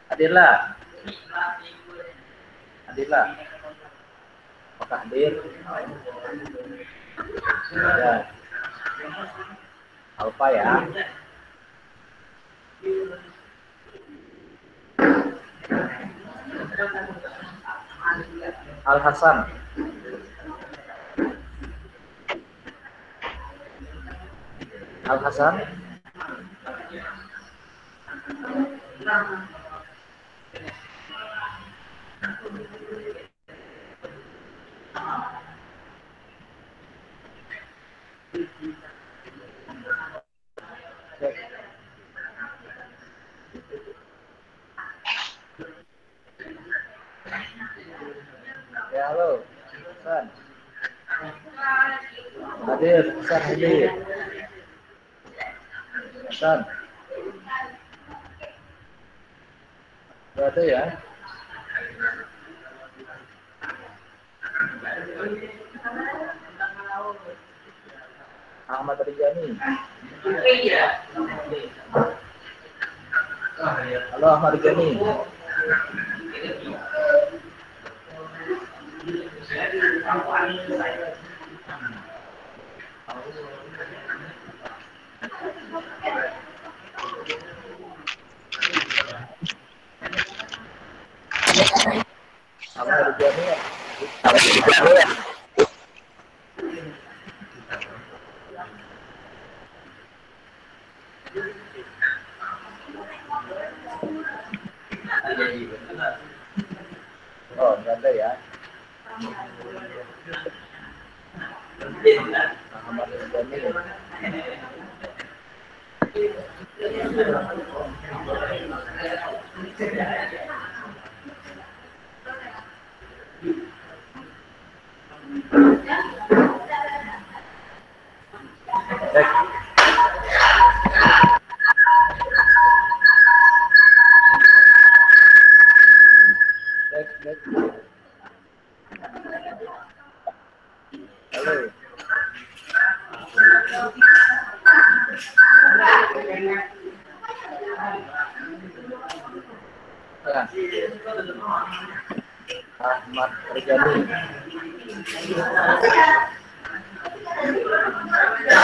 Hadirlah. Hadirlah. Apakah hadir? Ya. Alfa ya. Al Hasan. Al Hasan. Ya, halo. Hasan. Hadir, Hasan hadir. Hasan. Ada ya? Ahmad Rijani. Halo Ahmad Rijani. Ahmad Rijani. Oh, nggak ada ya. Ahmad Rijani. Halo. Ahmad Rijani.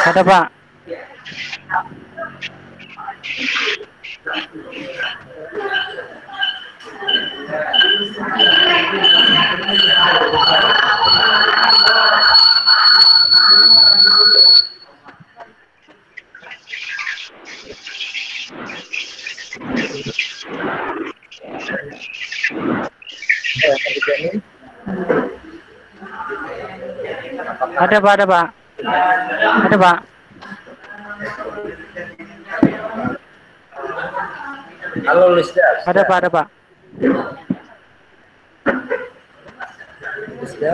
Ada Pak. Ada Pak, ada Pak. Ada Pak. Halo Lisda. Ada Pak, ada Pak. Lisda.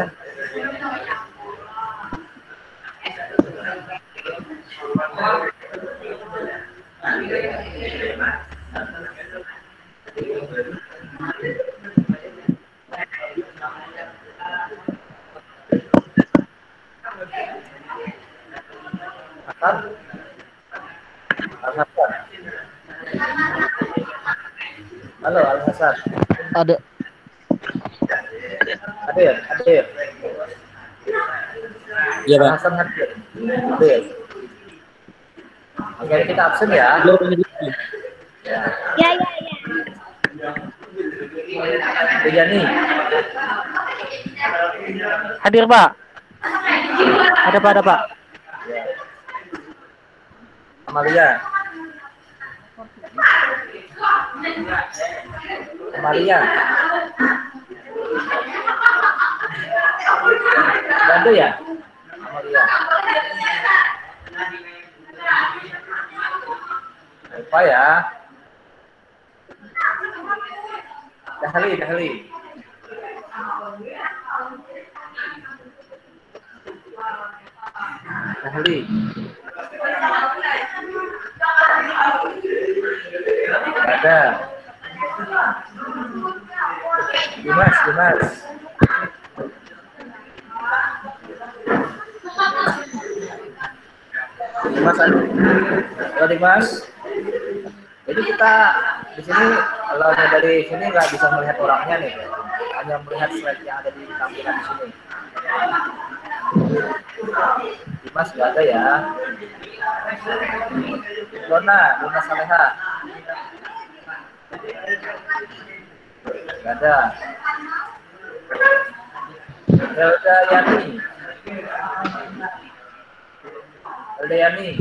Al-Hasan. Halo Al-Hasan. Ada. Hadir, hadir. Iya Pak. Al-Hasan hadir. Hadir. Oke, kita absen ya. Ya. Rijani. Hadir Pak. Ada Pak, ada Pak. Amalia. Amalia. Ada ya? Amalia. Apa ya? Dahli. Dahli. Ada. Dimas. Dimas ada. Halo Dimas. Jadi Jadi kita di sini kalau dari sini nggak bisa melihat orangnya nih, hanya melihat slide yang ada di tampilan di sini. Dimas nggak ada ya. Lona Saleha nggak ada. Elda Yani.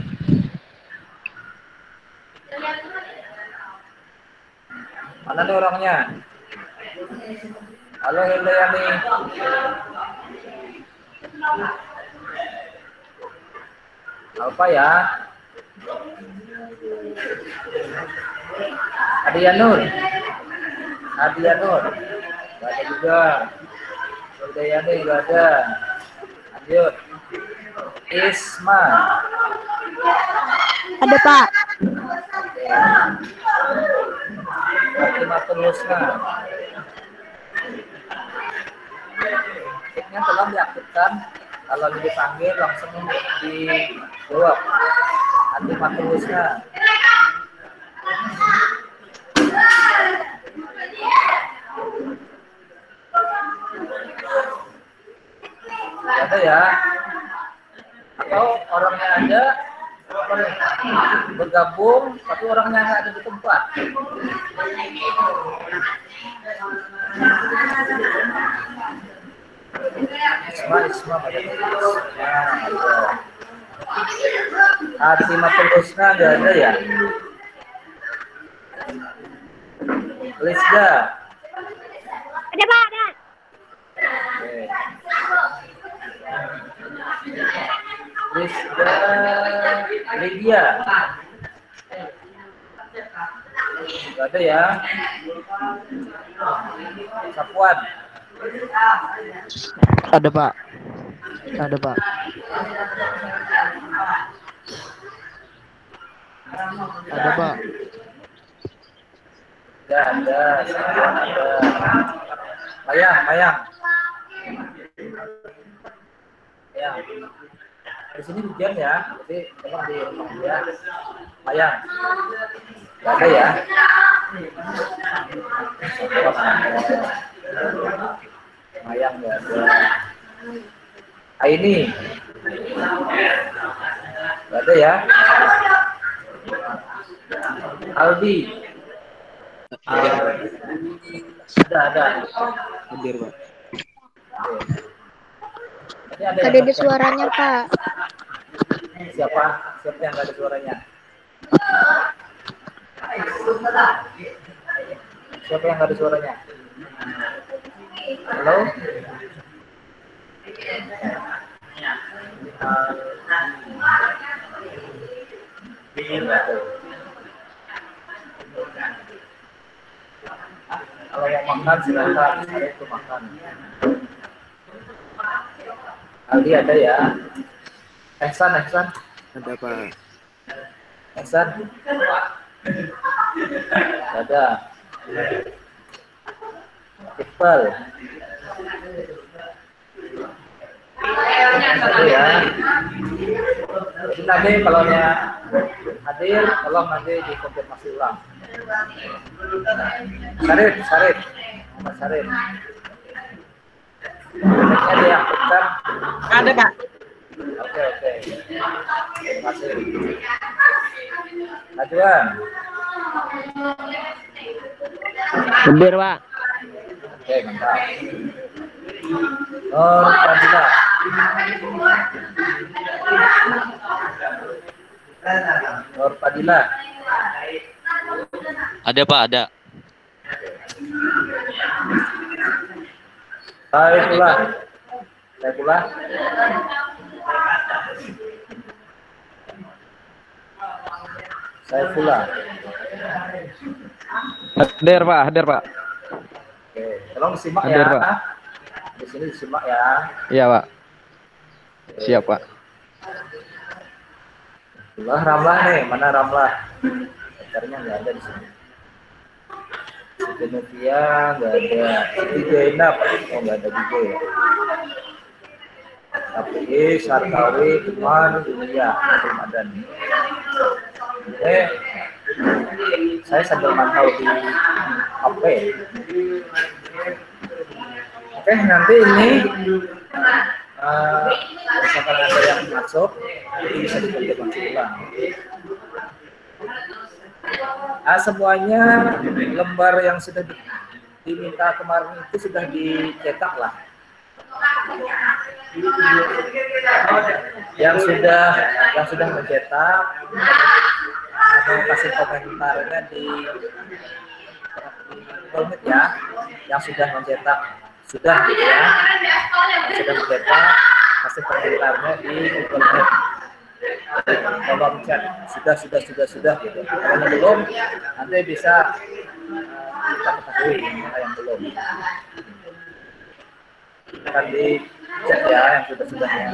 Mana nih orangnya? Halo Hilda Yani. Apa ya? Adianur. Gak ada juga. Hilda Yani gak ada. Lanjut. Isma. Ada Pak. Fatimah Husna. Ceknya tolong diaktifkan. Kalau dipanggil langsung dijawab. Fatimah Husna. Ada ya? Atau orangnya ada bergabung tapi orangnya nggak ada di tempat. Isma pada Fatimah Husna nggak ada ya? Lisda. Ada Pak, ada. Oke. Lisda. Lydia. Nggak ada ya? Sapuan. Ada Pak. Ada Pak. Ada Pak. Ada. Sapuan ada. Mayang. Ya. Di sini hujan ya, jadi tolong di rumah ya. Mayang. Nggak ada ya? Mayang nggak ada. Ini nggak ada ya? Aldi. Ada. Hadir Pak. Ini ada Ada di suaranya Pak. Siapa yang nggak ada suaranya? Siapa yang nggak ada suaranya? Halo? Kalau mau makan silakan, saya itu makan. Aldi ada ya? Ehsan. Ada Pak. Ehsan? Ada. Iqbal. Ada ya. Jadi nanti kalau hadir, tolong nanti dikonfirmasi ulang. Syarif. Ini diaktifkan. Ada Pak. Oke. Terima kasih. Ajuan. Hadir Pak. Oke, mantap. Nur Fadila. Ada Pak, ada. Saifullah. Hadir Pak. Oke, tolong disimak Hadir, ya. Pak. Di sini disimak ya. Iya Pak. Siap Pak. Ramlah nih, mana Ramlah? Pacarnya nggak ada di sini. Siti Novia nggak ada. Siti Zainab, nggak ada juga ya. Tapi Sarkawi, Teman, Dunia, belum ada nih. Saya sambil mantau di HP. Oke, nanti ini misalkan ada yang masuk, itu bisa dikonfirmasi ulang. Semuanya lembar yang sudah diminta kemarin itu sudah dicetak lah. Yang sudah mencetak atau kasih komentarnya di Meet ya, yang sudah mencetak sudah gitu ya, yang sudah mencetak kasih komentarnya di Google Meet, kolom chat sudah gitu. Kalau yang belum nanti bisa kita ketahui mana yang belum. Akan dicek ya yang sudah-sudahnya.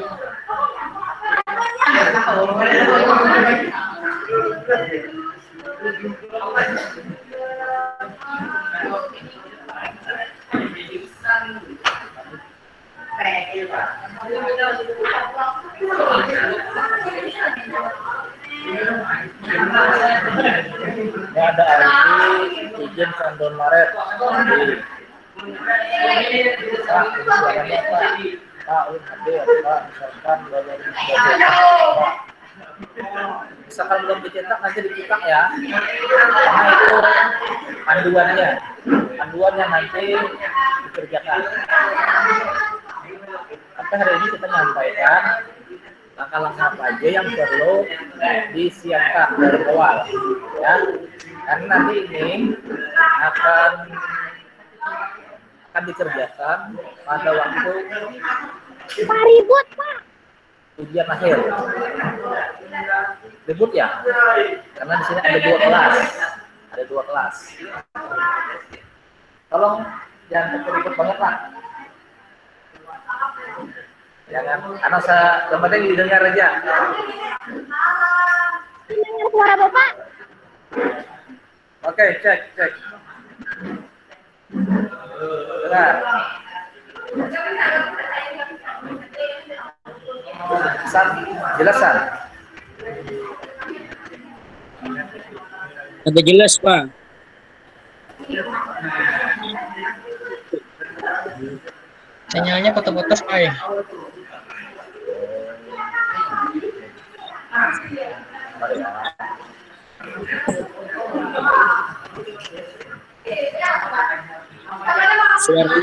Ini ada Aldi izin Sandon Maret. Pak, suaranya Pak, hadir Pak, misalkan belum dicetak nanti dicetak ya, karena itu panduannya nanti dikerjakan. Maka hari ini kita menyampaikan langkah-langkah apa aja yang perlu disiapkan dari awal, ya. Karena nanti ini akan dikerjakan pada waktu ribut Pak. Ujian akhir. Ribut ya? Karena di sini ada dua kelas. Tolong jangan ribut banget lah. Jangan, karena yang penting didengar aja. Dengar suara Bapak. Oke, cek. Dengar. Jelasan. Ada jelas, Pak. Sinyalnya putus-putus, Pak. Suara.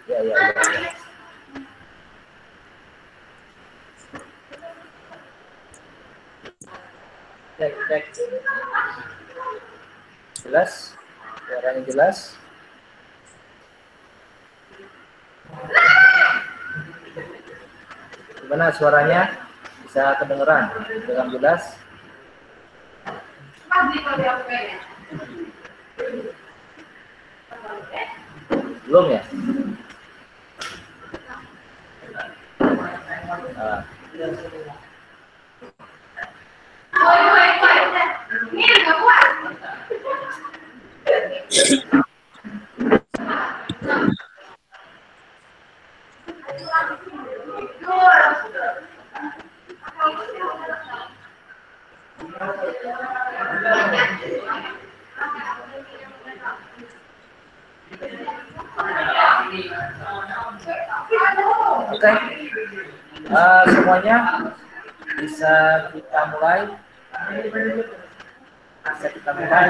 Ya. Cek. Jelas? Suaranya jelas? Gimana suaranya? Bisa kedengeran dengan jelas? Belum ya? Oke. Semuanya bisa kita mulai. Lalu semuanya bisa kita mulai.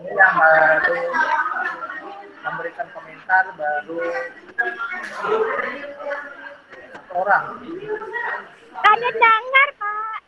Ini yang baru memberikan komentar baru orang. Ada dengar Pak.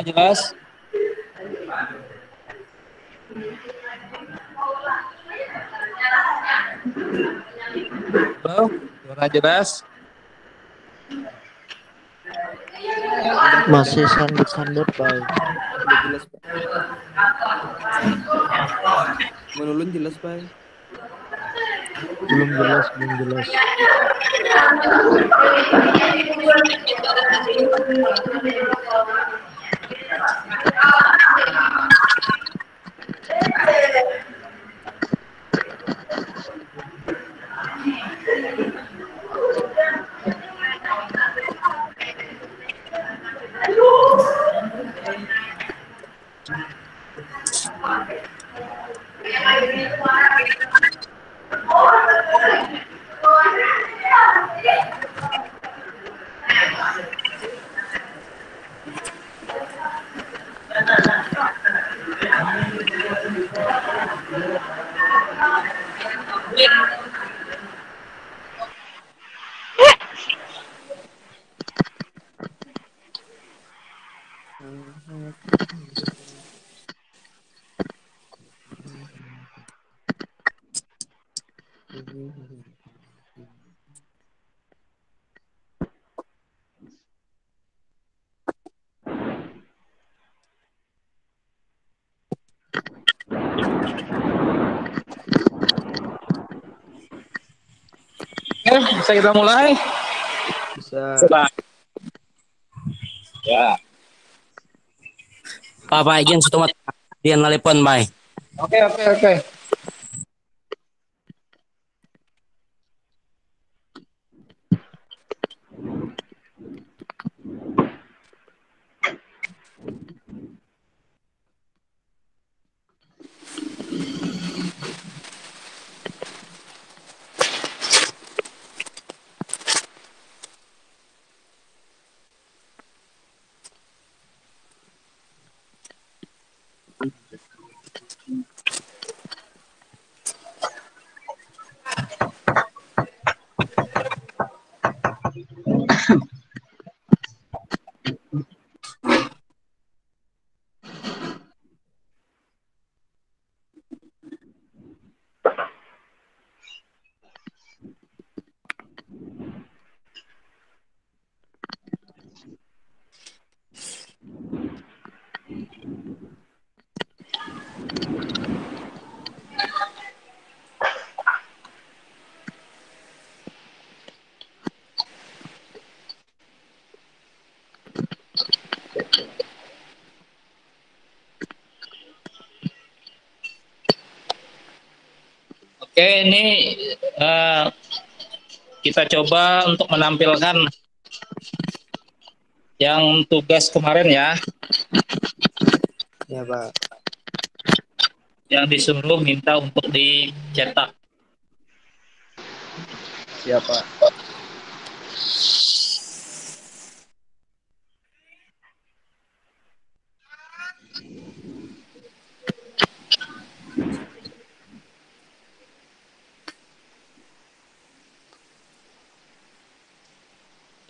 Suara jelas? Halo, suara jelas? Masih sandut-sandut, Pak. Udah jelas, Pak. Menulun jelas, Pak. Belum jelas, belum jelas. Bisa kita mulai? Bisa. Ya. Pak izin sudah dia nelpon, Bay. Oke. Oke, ini kita coba untuk menampilkan yang tugas kemarin ya, Ya, Pak. yang disuruh minta untuk dicetak. Siapa?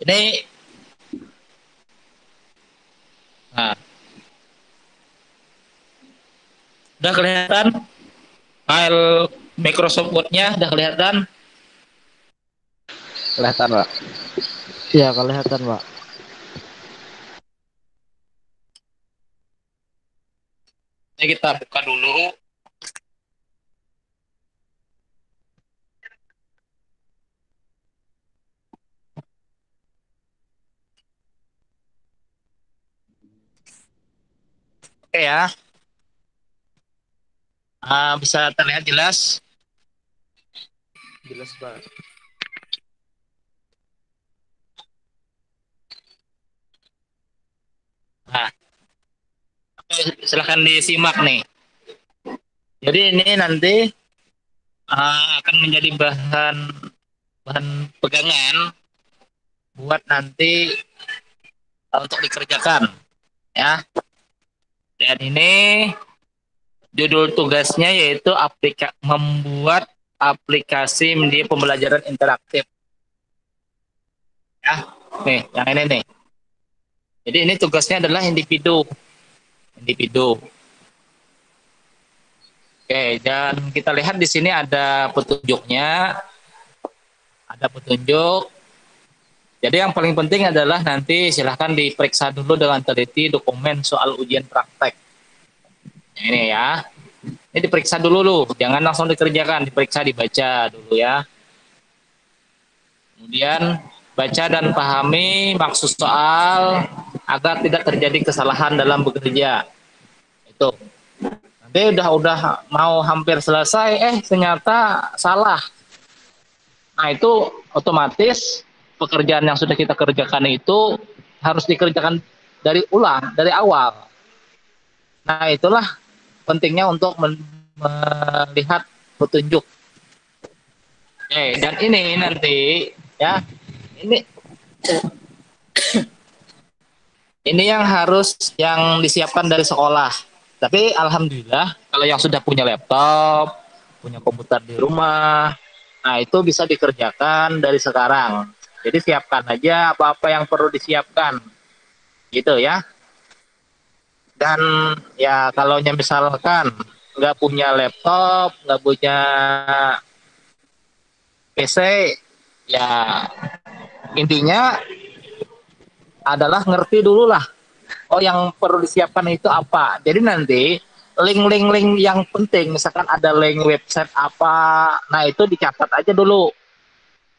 Ini udah kelihatan file Microsoft Word-nya, udah kelihatan? Kelihatan, Pak. Iya, kelihatan, Pak. Ini kita buka dulu. Oke ya. Bisa terlihat jelas? Jelas, Pak. Nah, silahkan disimak nih. Jadi ini nanti akan menjadi bahan pegangan buat nanti untuk dikerjakan ya. Dan ini judul tugasnya yaitu membuat aplikasi media pembelajaran interaktif. Ya, nih yang ini nih. Jadi ini tugasnya adalah individu. individu. Oke, dan kita lihat di sini ada petunjuknya. Ada petunjuk. Jadi yang paling penting adalah nanti silahkan diperiksa dulu dengan teliti dokumen soal ujian praktek. Ini ya. Ini diperiksa dulu, jangan langsung dikerjakan, diperiksa, dibaca dulu ya. Kemudian baca dan pahami maksud soal agar tidak terjadi kesalahan dalam bekerja. Itu. Nanti udah mau hampir selesai, ternyata salah. Nah itu otomatis pekerjaan yang sudah kita kerjakan itu harus dikerjakan dari awal. Nah itulah pentingnya untuk melihat petunjuk. Oke, dan ini nanti ya, ini yang disiapkan dari sekolah. Tapi alhamdulillah kalau yang sudah punya laptop, punya komputer di rumah, nah itu bisa dikerjakan dari sekarang. Jadi siapkan aja apa-apa yang perlu disiapkan, gitu ya. Dan ya kalau misalkan nggak punya laptop, nggak punya PC, ya intinya adalah ngerti dulu lah. Oh yang perlu disiapkan itu apa. Jadi nanti link-link yang penting, misalkan ada link website apa, nah itu dicatat aja dulu.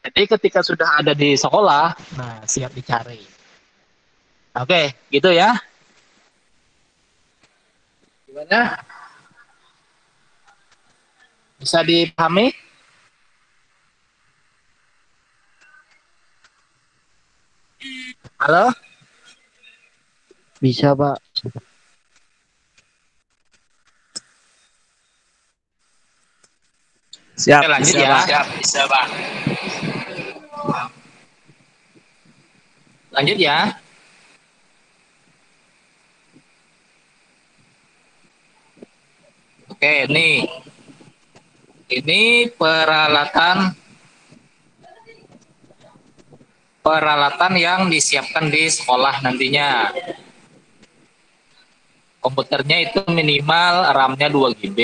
Jadi ketika sudah ada di sekolah, nah siap dicari. Oke, gitu ya. Gimana? Bisa dipahami? Halo? Bisa, Pak. Siap. Oke, lanjut ya. Siap, bisa, Pak. Lanjut ya. Oke, nih. Ini peralatan yang disiapkan di sekolah nantinya. Komputernya itu minimal RAM-nya 2 GB.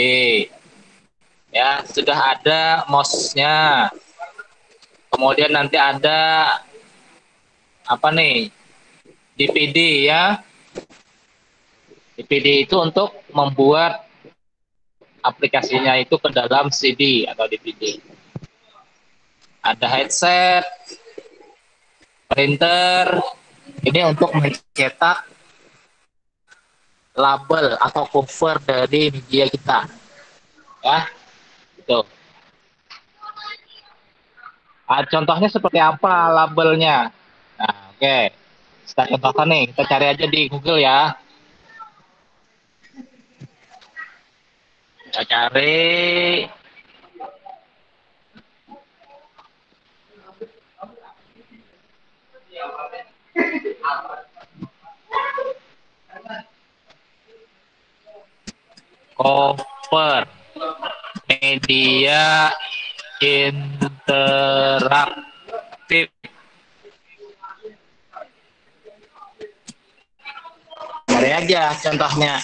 Ya, sudah ada mouse-nya. Kemudian nanti ada apa nih? DVD ya. DVD itu untuk membuat aplikasinya itu ke dalam CD atau DVD. Ada headset, printer, ini untuk mencetak label atau cover dari media kita. Ya, itu. Nah, contohnya seperti apa labelnya? Nah, oke. Kita contohkan nih, kita cari aja di Google ya. Kita cari cover media interaktif. Cari aja contohnya.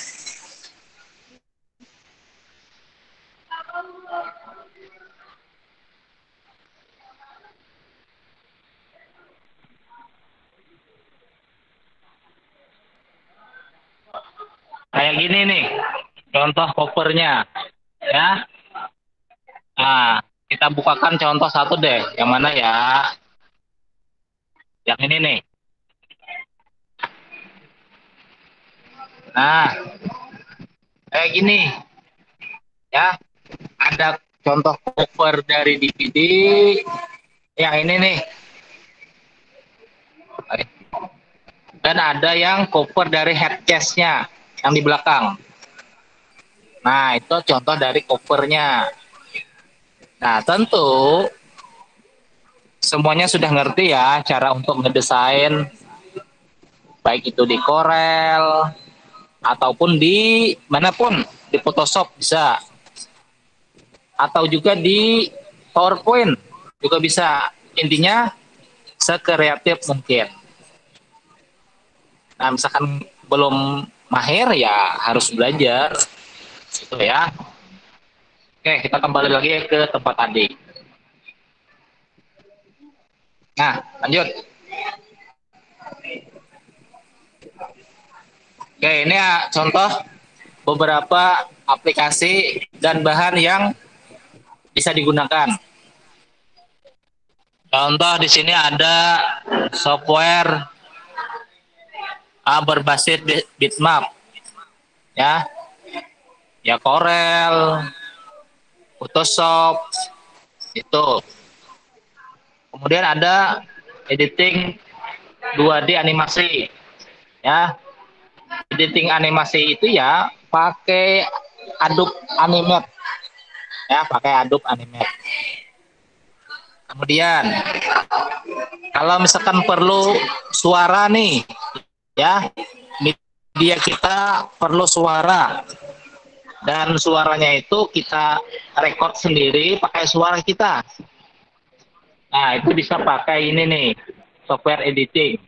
Kayak gini nih, contoh covernya, ya. Nah, kita bukakan contoh satu deh, yang mana ya? Yang ini nih. Nah, kayak gini, ya. Ada contoh cover dari DVD, yang ini nih. Dan ada yang cover dari headcase-nya, yang di belakang. Nah, itu contoh dari covernya. Nah, tentu semuanya sudah ngerti ya cara untuk ngedesain, baik itu di Corel ataupun di manapun, di Photoshop bisa, atau juga di PowerPoint juga bisa. Intinya sekreatif mungkin. Nah, misalkan belum mahir ya harus belajar gitu ya. Oke, kita kembali lagi ke tempat tadi. Nah, lanjut. Oke, ini ya contoh beberapa aplikasi dan bahan yang bisa digunakan. Contoh di sini ada software berbasis bitmap, ya, Corel, Photoshop, itu. Kemudian ada editing 2D animasi, ya. Editing animasi itu ya pakai Adobe Animate, ya, pakai Adobe Animate. Kemudian kalau misalkan perlu suara nih, ya, media kita perlu suara dan suaranya itu kita record sendiri pakai suara kita. Nah, itu bisa pakai ini nih, software editing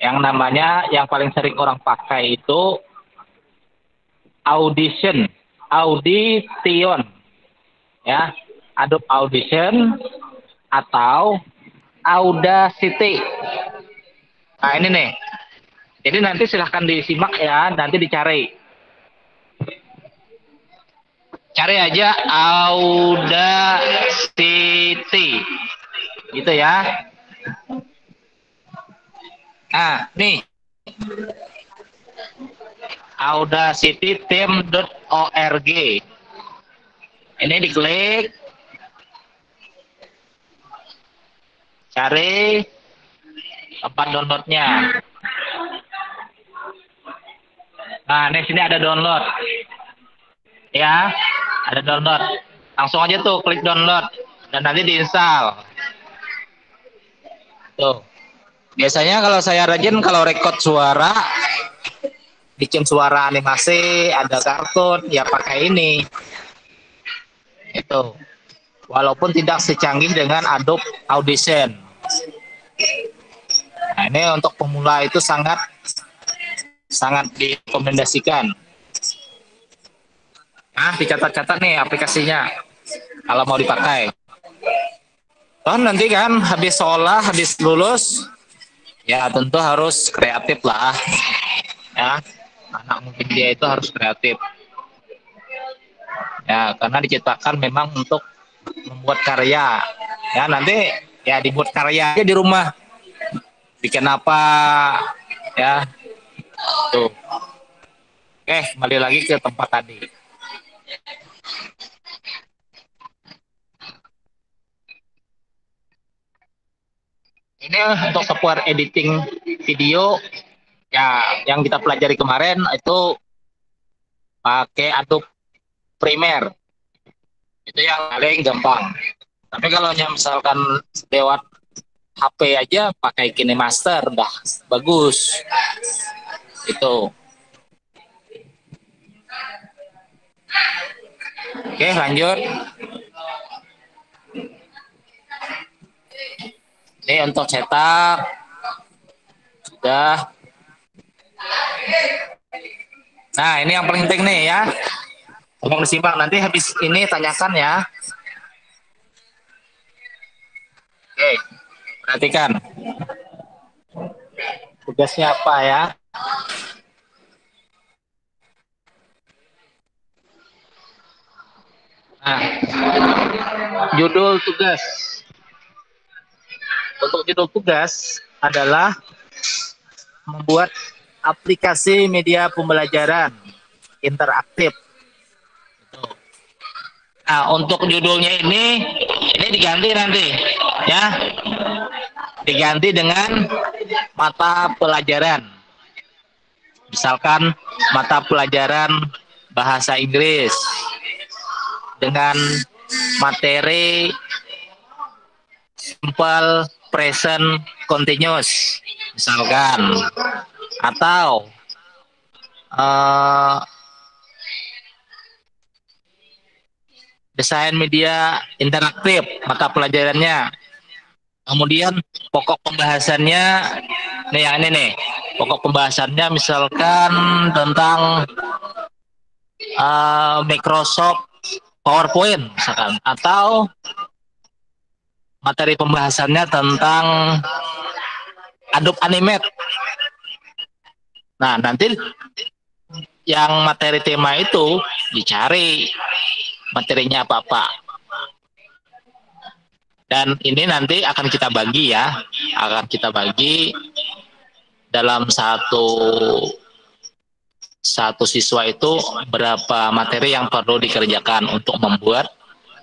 yang namanya, yang paling sering orang pakai itu Audition, ya, Adobe Audition atau Audacity. Nah, ini nih. Jadi nanti silahkan disimak ya, nanti dicari. Cari aja Audacity. Gitu ya. Nah, nih. audacityteam.org. Ini diklik. Cari tempat downloadnya. Nah, di sini ada download. Ya, ada download. Langsung aja tuh klik download dan nanti diinstal. Tuh. Biasanya kalau saya rajin kalau record suara, bikin suara animasi, ada kartun, ya pakai ini. Itu. Walaupun tidak secanggih dengan Adobe Audition. Nah, ini untuk pemula itu sangat direkomendasikan. Nah, dicatat-catat nih aplikasinya kalau mau dipakai. Toh nanti kan habis sekolah, habis lulus, ya tentu harus kreatif lah. Ya, anak mungkin dia itu harus kreatif. Ya, karena diciptakan memang untuk membuat karya. Ya, nanti ya dibuat karya aja di rumah. Bikin apa, ya. Tuh. Oke, kembali lagi ke tempat tadi. Ini untuk software editing video ya yang kita pelajari kemarin itu pakai Adobe Premiere. Itu yang paling gampang. Tapi kalau misalkan lewat HP aja pakai KineMaster udah bagus. Itu. Oke, lanjut. Ini untuk cetak sudah. Nah, ini yang paling penting nih ya. Tolong disimak, nanti habis ini tanyakan ya. Oke, perhatikan. Tugasnya apa ya? Nah, judul tugas. Untuk judul tugas adalah membuat aplikasi media pembelajaran interaktif. Nah, untuk judulnya ini diganti nanti, ya, diganti dengan mata pelajaran. Misalkan mata pelajaran bahasa Inggris dengan materi simple present continuous, misalkan, atau desain media interaktif mata pelajarannya. Kemudian pokok pembahasannya nih yang ini nih, Pokok pembahasannya misalkan tentang Microsoft PowerPoint misalkan, atau materi pembahasannya tentang Adobe Animate. Nah, nanti yang materi tema itu dicari materinya apa-apa. Dan ini nanti akan kita bagi ya, akan kita bagi dalam satu siswa itu berapa materi yang perlu dikerjakan untuk membuat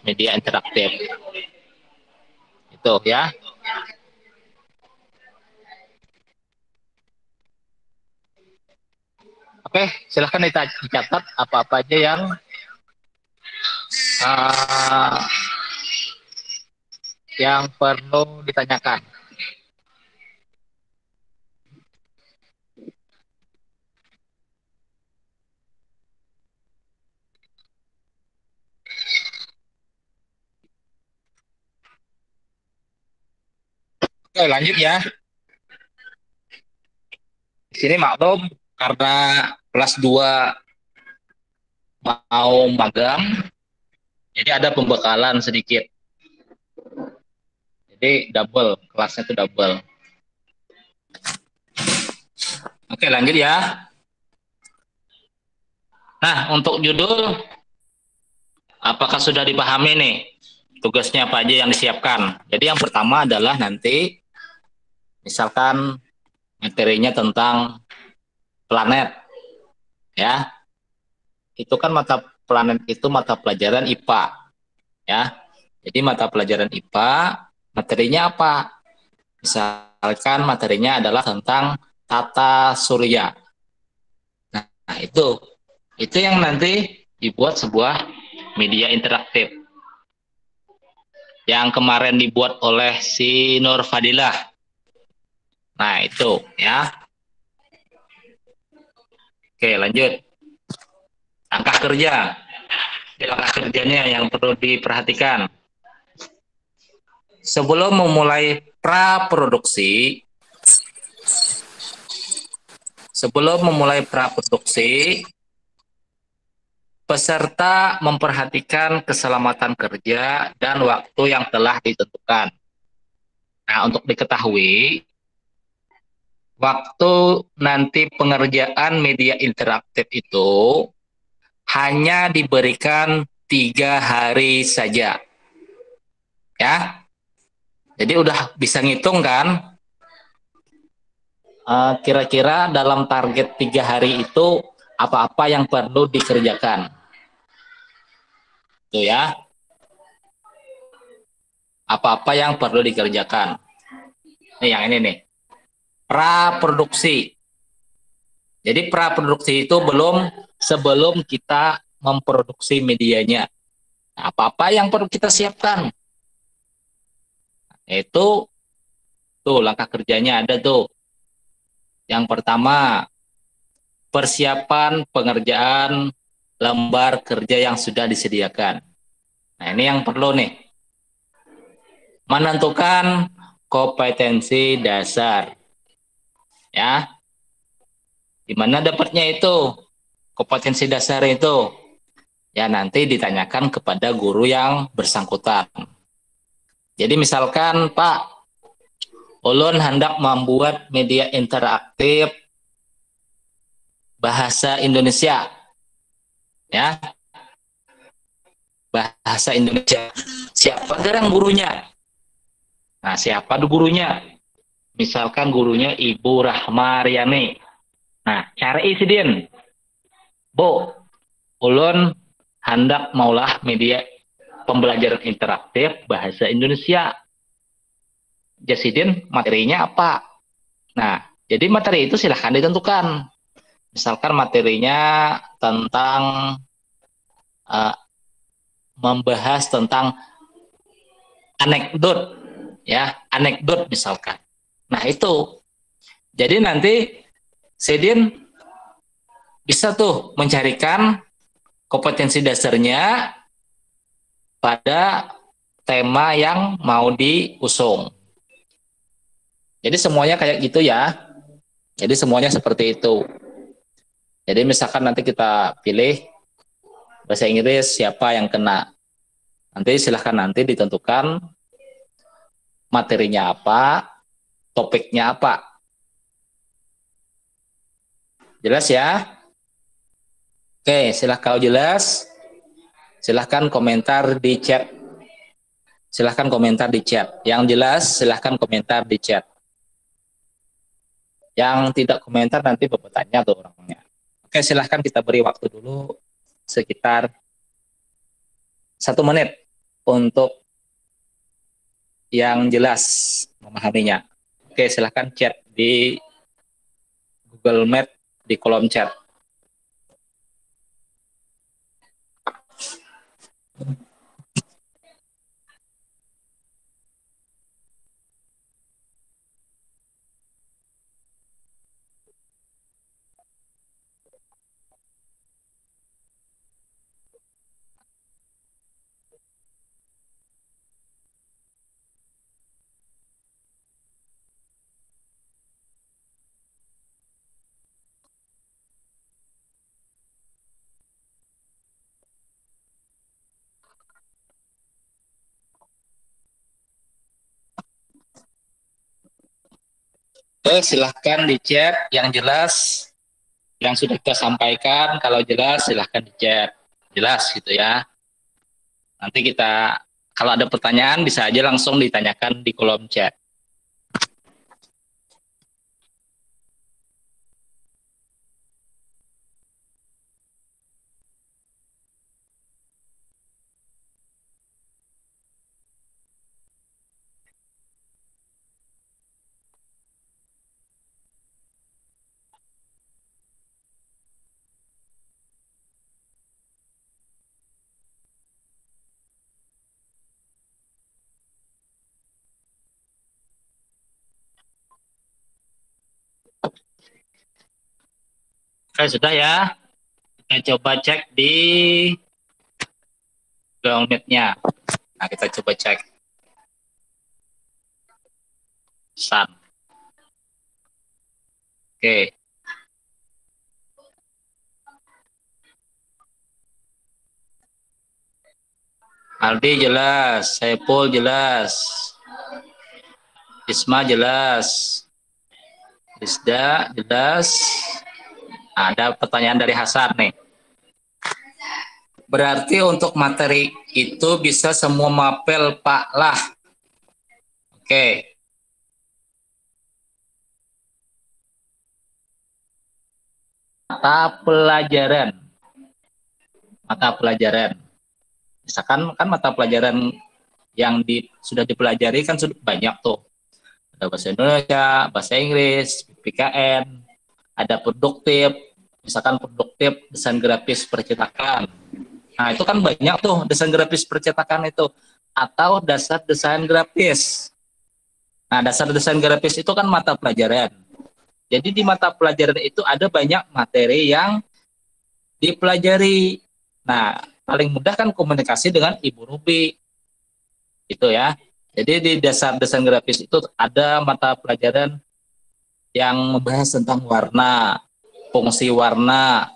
media interaktif. Itu ya. Oke, silahkan dicatat apa-apa aja yang perlu ditanyakan. Oke, lanjut ya. Di sini maklum karena kelas 2 mau magang, jadi ada pembekalan sedikit. Jadi double, kelasnya itu double. Oke, lanjut ya. Nah, untuk judul, apakah sudah dipahami nih? Tugasnya apa aja yang disiapkan? Jadi yang pertama adalah nanti, misalkan materinya tentang planet, ya. Itu kan mata planet itu mata pelajaran IPA, ya. Jadi mata pelajaran IPA, materinya apa? Misalkan materinya adalah tentang tata surya. Nah, itu yang nanti dibuat sebuah media interaktif. Yang kemarin dibuat oleh si Nur Fadilah. Nah, itu ya. Oke, lanjut. Langkah kerja. Langkah kerjanya yang perlu diperhatikan. Sebelum memulai praproduksi, peserta memperhatikan keselamatan kerja dan waktu yang telah ditentukan. Nah, untuk diketahui, waktu nanti pengerjaan media interaktif itu hanya diberikan 3 hari saja. Ya, jadi udah bisa ngitung kan? Kira-kira dalam target 3 hari itu apa-apa yang perlu dikerjakan? Tuh ya. Apa-apa yang perlu dikerjakan. Nih yang ini nih. Praproduksi. Jadi praproduksi itu sebelum kita memproduksi medianya. Nah, apa-apa yang perlu kita siapkan? Itu tuh langkah kerjanya ada tuh. Yang pertama, persiapan pengerjaan lembar kerja yang sudah disediakan. Nah, ini yang perlu nih. Menentukan kompetensi dasar. Ya. Di mana dapatnya itu? Kompetensi dasar itu. Ya, nanti ditanyakan kepada guru yang bersangkutan. Jadi misalkan, Pak, ulun hendak membuat media interaktif bahasa Indonesia. Ya, bahasa Indonesia. Siapa garang gurunya? Nah, siapa gurunya? Misalkan gurunya Ibu Rahmaryani. Nah, cari sidin. Bu, ulun hendak maulah media pembelajaran interaktif bahasa Indonesia. Jasidin, materinya apa? Nah, jadi materi itu silahkan ditentukan. Misalkan materinya tentang membahas tentang anekdot, ya, anekdot misalkan. Nah, itu. Jadi nanti Sidin bisa tuh mencarikan kompetensi dasarnya pada tema yang mau diusung. Jadi semuanya kayak gitu ya. Jadi semuanya seperti itu. Jadi misalkan nanti kita pilih bahasa Inggris siapa yang kena. Nanti silahkan nanti ditentukan materinya apa, topiknya apa. Jelas ya? Oke, silahkan jelas. Silahkan komentar di chat. Silahkan komentar di chat. Yang jelas silahkan komentar di chat. Yang tidak komentar nanti Bapak tanya tuh orangnya. Oke, silahkan kita beri waktu dulu sekitar 1 menit untuk yang jelas memahaminya. Oke, silahkan chat di Google Meet di kolom chat. Oke, silahkan di chat yang jelas, yang sudah kita sampaikan. Kalau jelas silahkan di chat, jelas gitu ya. Nanti kita, kalau ada pertanyaan bisa aja langsung ditanyakan di kolom chat. Oke, sudah ya. Kita coba cek di Google Meet-nya. Nah, kita coba cek. Sun. Oke. Aldi jelas, Saiful jelas, Isma jelas, Rizda jelas. Nah, ada pertanyaan dari Hasan nih. Berarti untuk materi itu bisa semua mapel Pak lah. Oke. Mata pelajaran. Mata pelajaran. Misalkan kan mata pelajaran yang sudah dipelajari kan sudah banyak tuh. Ada bahasa Indonesia, bahasa Inggris, PKN, ada produktif, misalkan produktif desain grafis percetakan. Nah, itu kan banyak tuh desain grafis percetakan itu, atau dasar desain grafis. Nah, dasar desain grafis itu kan mata pelajaran. Jadi di mata pelajaran itu ada banyak materi yang dipelajari. Nah, paling mudah kan komunikasi dengan Ibu Ruby. Itu ya. Jadi di dasar desain grafis itu ada mata pelajaran yang membahas tentang warna, fungsi warna,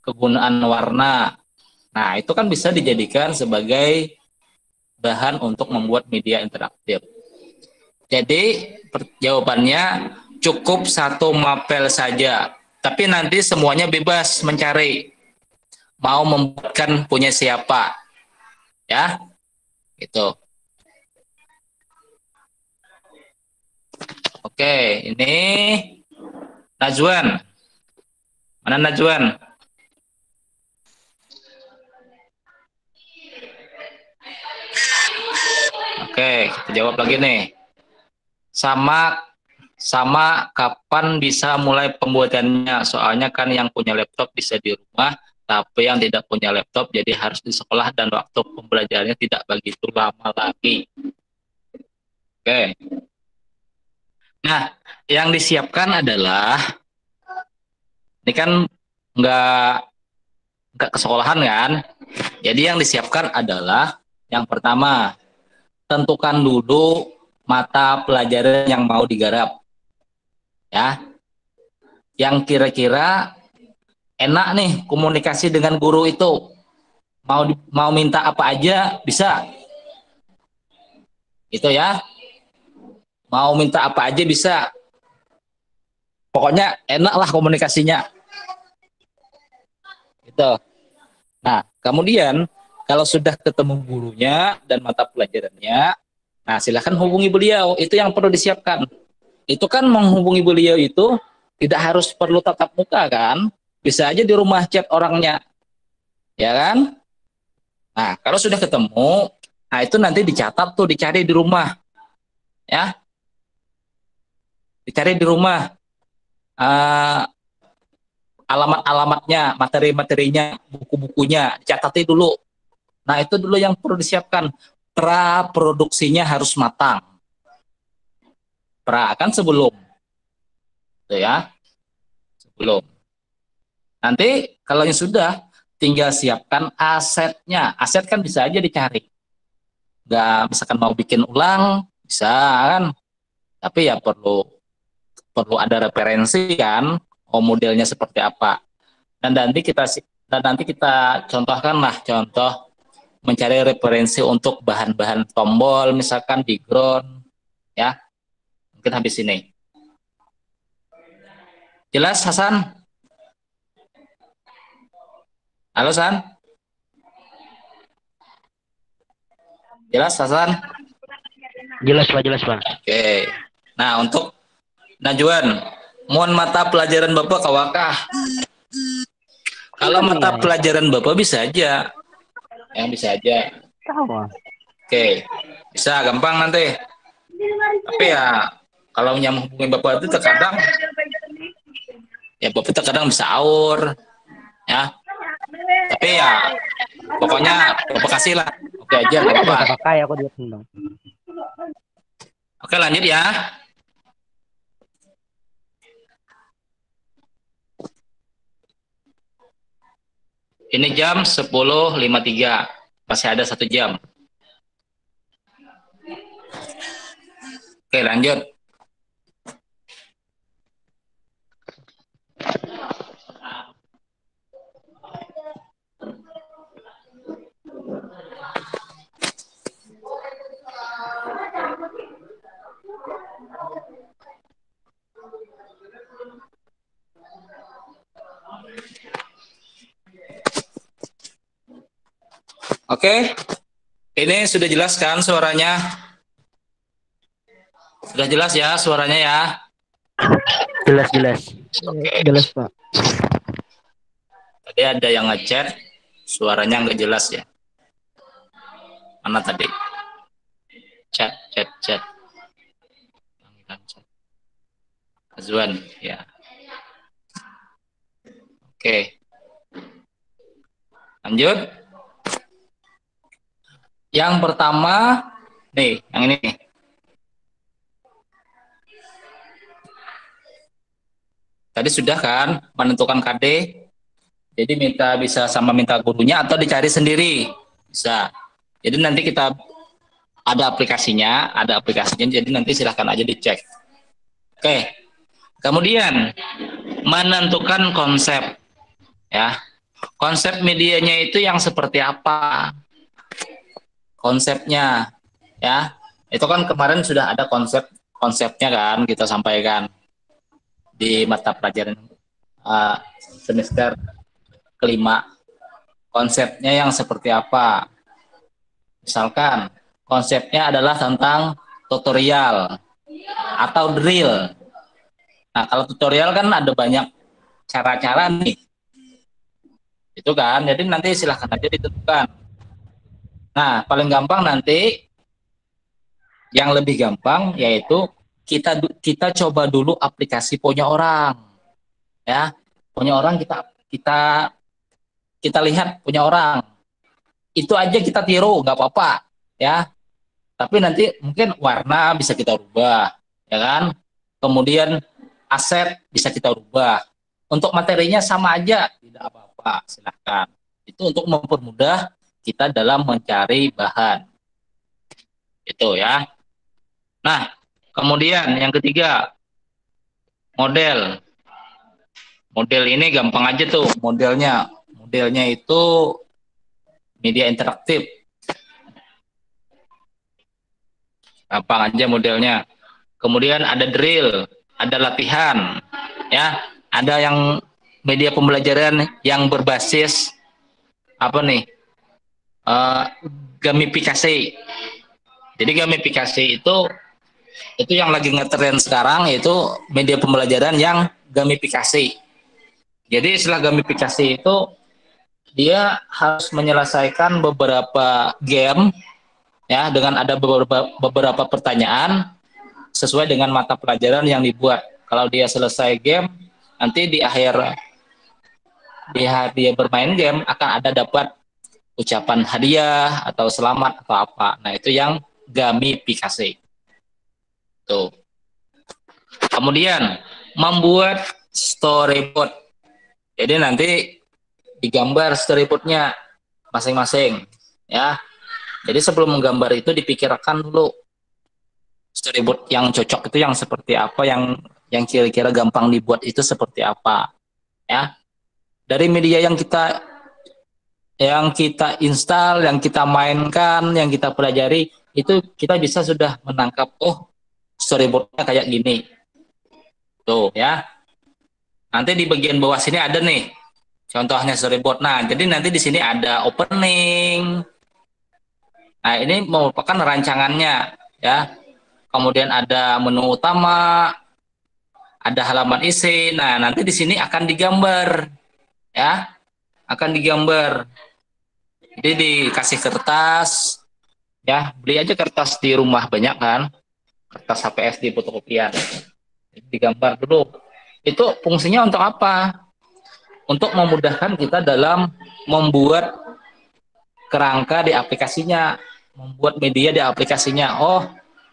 kegunaan warna. Nah, itu kan bisa dijadikan sebagai bahan untuk membuat media interaktif. Jadi jawabannya cukup 1 mapel saja. Tapi nanti semuanya bebas mencari. Mau membuatkan punya siapa. Ya. Gitu. Oke, ini Najwan. Mana Najwan? Oke, kita jawab lagi nih. Sama kapan bisa mulai pembuatannya? Soalnya kan yang punya laptop bisa di rumah, tapi yang tidak punya laptop jadi harus di sekolah dan waktu pembelajarannya tidak begitu lama lagi. Oke. Nah, yang disiapkan adalah ini kan nggak kesekolahan kan? Jadi yang disiapkan adalah yang pertama, tentukan dulu mata pelajaran yang mau digarap. Ya. yang kira-kira enak nih komunikasi dengan guru itu. Mau minta apa aja bisa. Itu ya. Mau minta apa aja bisa. Pokoknya enak lah komunikasinya. Gitu. Nah, kemudian kalau sudah ketemu gurunya dan mata pelajarannya, nah silahkan hubungi beliau. Itu yang perlu disiapkan. Itu kan menghubungi beliau itu tidak harus perlu tatap muka kan. Bisa aja di rumah chat orangnya. Ya kan? Nah, kalau sudah ketemu, nah itu nanti dicatat tuh, dicari di rumah. Ya. Dicari di rumah. Alamat-alamatnya, materi-materinya, buku-bukunya, dicatati dulu. Nah, itu dulu yang perlu disiapkan. Pra-produksinya harus matang. Pra kan sebelum. Itu ya. Sebelum. Nanti kalau yang sudah, tinggal siapkan asetnya. Aset kan bisa aja dicari. Nggak, misalkan mau bikin ulang, bisa kan. Tapi ya perlu ada referensi kan, modelnya seperti apa. Dan nanti kita contohkan lah, contoh mencari referensi untuk bahan-bahan tombol, misalkan di ground, ya. Mungkin habis ini. Jelas, Hasan? Halo, San? Jelas, Hasan? Jelas Pak, jelas Pak. Oke. Nah, untuk Najwan, mohon mata pelajaran Bapak kawakah? Kalau mata pelajaran Bapak bisa aja. Ya, bisa aja. Oke. Bisa, gampang nanti. Tapi ya, kalau nyambungin Bapak itu terkadang, ya Bapak terkadang bisa aur. Ya. Tapi ya, pokoknya Bapak kasih lah. Oke aja, nggak apa-apa. Kayak aku dia dong. Oke, lanjut ya. Ini jam 10.53. Masih ada 1 jam. Oke, lanjut. Oke, ini sudah jelas kan suaranya? Sudah jelas ya suaranya ya? Jelas, jelas. Oke. Jelas Pak. Tadi ada yang ngechat, suaranya nggak jelas ya. Mana tadi? Chat. Azwan, ya. Oke. Lanjut. Yang pertama, nih, yang ini nih. Tadi sudah kan menentukan KD. Jadi bisa minta gurunya atau dicari sendiri. Bisa. Jadi nanti kita ada aplikasinya, jadi nanti silahkan aja dicek. Oke. Kemudian menentukan konsep. Ya. Konsep medianya itu yang seperti apa? Konsepnya, ya. Itu kan kemarin sudah ada konsepnya kan kita sampaikan di mata pelajaran semester kelima. Konsepnya yang seperti apa? Misalkan konsepnya adalah tentang tutorial atau drill. Nah, kalau tutorial kan ada banyak cara-cara nih. Itu kan, jadi nanti silahkan aja ditentukan. Nah, paling gampang nanti, yang lebih gampang yaitu kita coba dulu aplikasi punya orang, ya. Punya orang kita lihat punya orang. Itu aja kita tiru, nggak apa-apa, ya. Tapi nanti mungkin warna bisa kita rubah, ya kan. Kemudian aset bisa kita rubah. Untuk materinya sama aja, tidak apa-apa, silahkan. Itu untuk mempermudah kita dalam mencari bahan. Itu ya. Nah, kemudian yang ketiga, model. Model ini gampang aja tuh modelnya. Modelnya itu media interaktif. Gampang aja modelnya. Kemudian ada drill, ada latihan, ya. Ada yang media pembelajaran yang berbasis apa nih? Gamifikasi. Jadi gamifikasi itu yang lagi ngetren sekarang, yaitu media pembelajaran yang gamifikasi. Jadi istilah gamifikasi itu dia harus menyelesaikan beberapa game ya dengan ada beberapa pertanyaan sesuai dengan mata pelajaran yang dibuat. Kalau dia selesai game, nanti di akhir dia bermain game akan ada dapat ucapan hadiah atau selamat atau apa. Nah, itu yang gamifikasi. Tuh. Kemudian membuat storyboard. Jadi nanti digambar storyboardnya masing-masing, ya. Jadi sebelum menggambar itu dipikirkan dulu storyboard yang cocok itu yang seperti apa, yang kira-kira gampang dibuat itu seperti apa, ya. Dari media yang kita install, yang kita mainkan, yang kita pelajari, itu kita bisa sudah menangkap, oh storyboardnya kayak gini. Tuh ya. Nanti di bagian bawah sini ada nih contohnya storyboard. Nah, jadi nanti di sini ada opening. Nah, ini merupakan rancangannya ya. Kemudian ada menu utama, ada halaman isi. Nah, nanti di sini akan digambar ya. Akan digambar. Jadi dikasih kertas ya, beli aja kertas di rumah banyak kan. Kertas HPS di fotokopian. Digambar dulu. Itu fungsinya untuk apa? Untuk memudahkan kita dalam membuat kerangka di aplikasinya, membuat media di aplikasinya. Oh,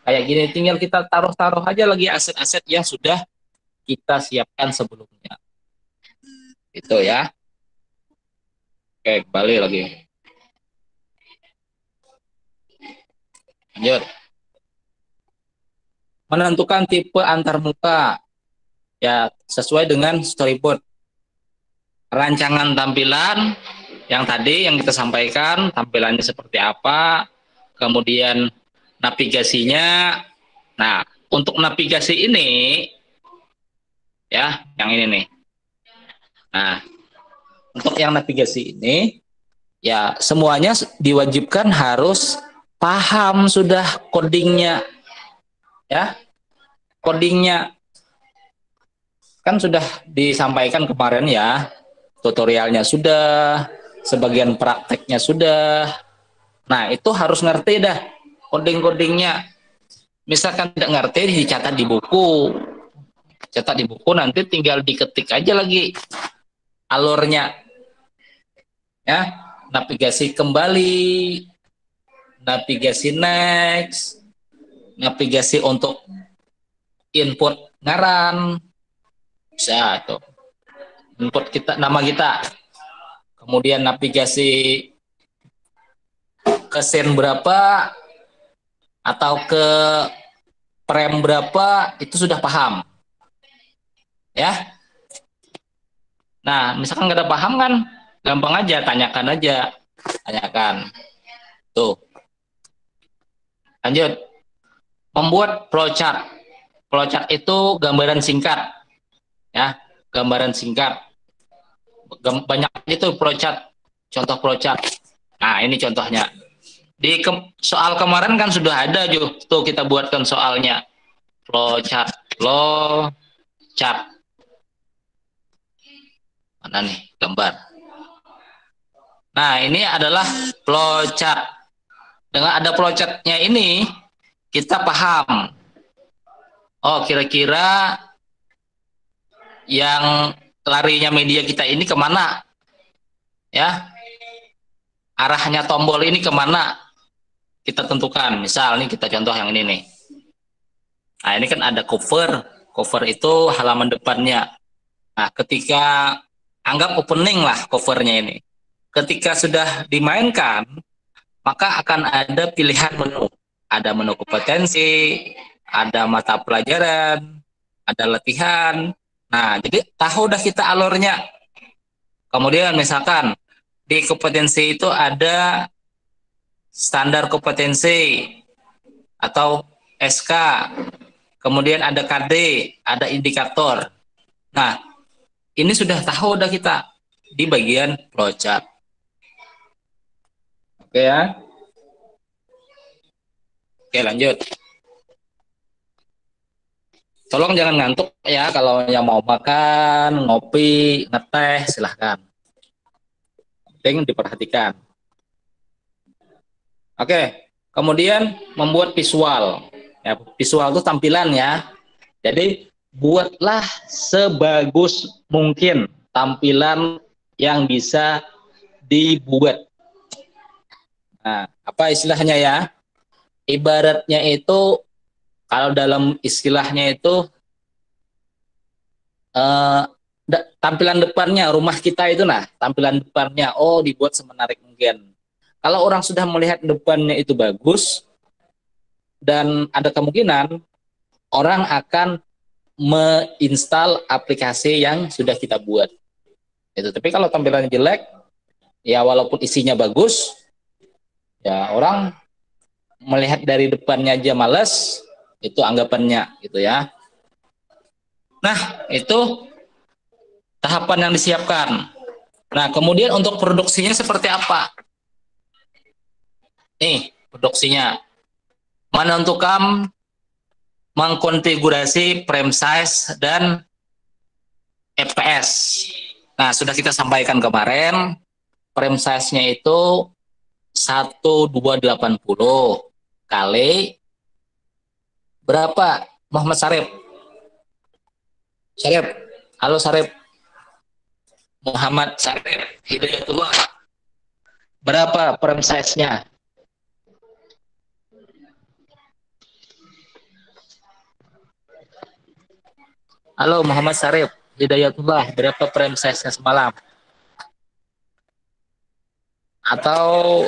kayak gini, tinggal kita taruh-taruh aja lagi aset-aset yang sudah kita siapkan sebelumnya. Itu ya. Oke, kembali lagi. Lanjut. Menentukan tipe antarmuka. Ya, sesuai dengan storyboard. Rancangan tampilan yang tadi yang kita sampaikan, tampilannya seperti apa, kemudian navigasinya. Nah, untuk navigasi ini ya, yang ini nih. Nah, untuk yang navigasi ini ya semuanya diwajibkan harus paham sudah codingnya. Ya. Codingnya kan sudah disampaikan kemarin ya, tutorialnya sudah, sebagian prakteknya sudah. Nah, itu harus ngerti dah coding-codingnya. Misalkan tidak ngerti, dicatat di buku. Catat di buku, nanti tinggal diketik aja lagi alurnya. Ya, navigasi kembali, navigasi next, navigasi untuk input ngaran. Bisa tuh input kita, nama kita, kemudian navigasi ke scene berapa atau ke frame berapa, itu sudah paham ya. Nah, misalkan nggak ada paham kan gampang aja, tanyakan tuh. Lanjut, membuat flowchart. Flowchart itu gambaran singkat ya, gambaran singkat. Banyak itu flowchart, contoh flowchart. Nah, ini contohnya. Di soal kemarin kan sudah ada tuh, kita buatkan soalnya. Flowchart. Mana nih gambar? Nah, ini adalah flowchart. Dengan ada flowchartnya ini, kita paham. Oh, kira-kira yang larinya media kita ini kemana, ya, arahnya tombol ini kemana, kita tentukan. Misal nih, kita contoh yang ini nih. Nah, ini kan ada cover itu halaman depannya. Nah, ketika anggap opening lah covernya ini, ketika sudah dimainkan, maka akan ada pilihan menu. Ada menu kompetensi, ada mata pelajaran, ada latihan. Nah, jadi tahu dah kita alurnya. Kemudian misalkan di kompetensi itu ada standar kompetensi atau SK, kemudian ada KD, ada indikator. Nah, ini sudah tahu dah kita di bagian flowchart. Oke ya. Oke, lanjut. Tolong jangan ngantuk ya, kalau yang mau makan, ngopi, ngeteh, silahkan. Penting diperhatikan. Oke, kemudian membuat visual. Ya, visual itu tampilan ya. Jadi buatlah sebagus mungkin tampilan yang bisa dibuat. Nah, apa istilahnya ya? Ibaratnya itu, kalau dalam istilahnya itu tampilan depannya rumah kita itu, nah tampilan depannya dibuat semenarik mungkin. Kalau orang sudah melihat depannya itu bagus, dan ada kemungkinan orang akan menginstal aplikasi yang sudah kita buat. Itu. Tapi kalau tampilannya jelek, ya walaupun isinya bagus, ya orang melihat dari depannya aja males, itu anggapannya gitu ya. Nah, itu tahapan yang disiapkan. Nah, kemudian untuk produksinya seperti apa? Nih, produksinya. Menentukan, mengkonfigurasi frame size dan FPS. Nah, sudah kita sampaikan kemarin, frame size-nya itu 1280 kali berapa? Muhammad Sarip. Sarip. Halo Sarip. Muhammad Sarip Hidayatullah. Berapa frame size-nya? Halo Muhammad Sarip Hidayatullah, berapa frame size-nya semalam? Atau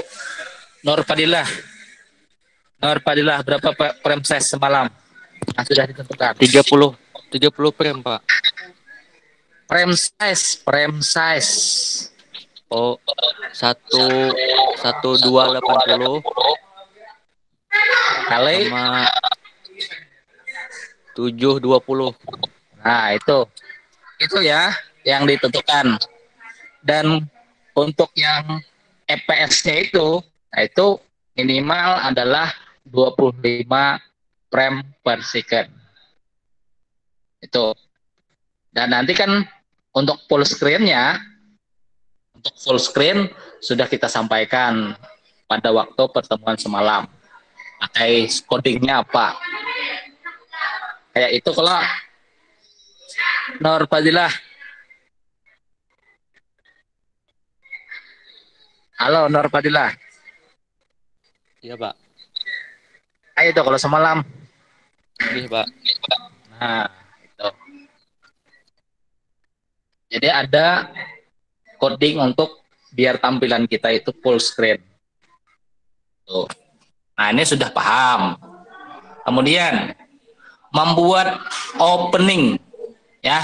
Nur Fadilah, berapa frame size semalam? Nah, sudah ditentukan. 30 frame, Pak. Frame size. Oh, 1280 kali sama 720. Nah, itu ya yang ditentukan. Dan untuk yang FPS-nya itu, nah itu minimal adalah 25 frame per second. Itu. Dan nanti kan untuk full screen-nya, untuk full screen sudah kita sampaikan pada waktu pertemuan semalam. Pakai codingnya apa? Kayak itu kalau Nur Fadilah. Halo Nur Fadilah. Iya, Pak. Ayo itu kalau semalam. Iya, Pak. Nah, itu. Jadi ada coding untuk biar tampilan kita itu full screen. Tuh. Nah, ini sudah paham. Kemudian membuat opening ya.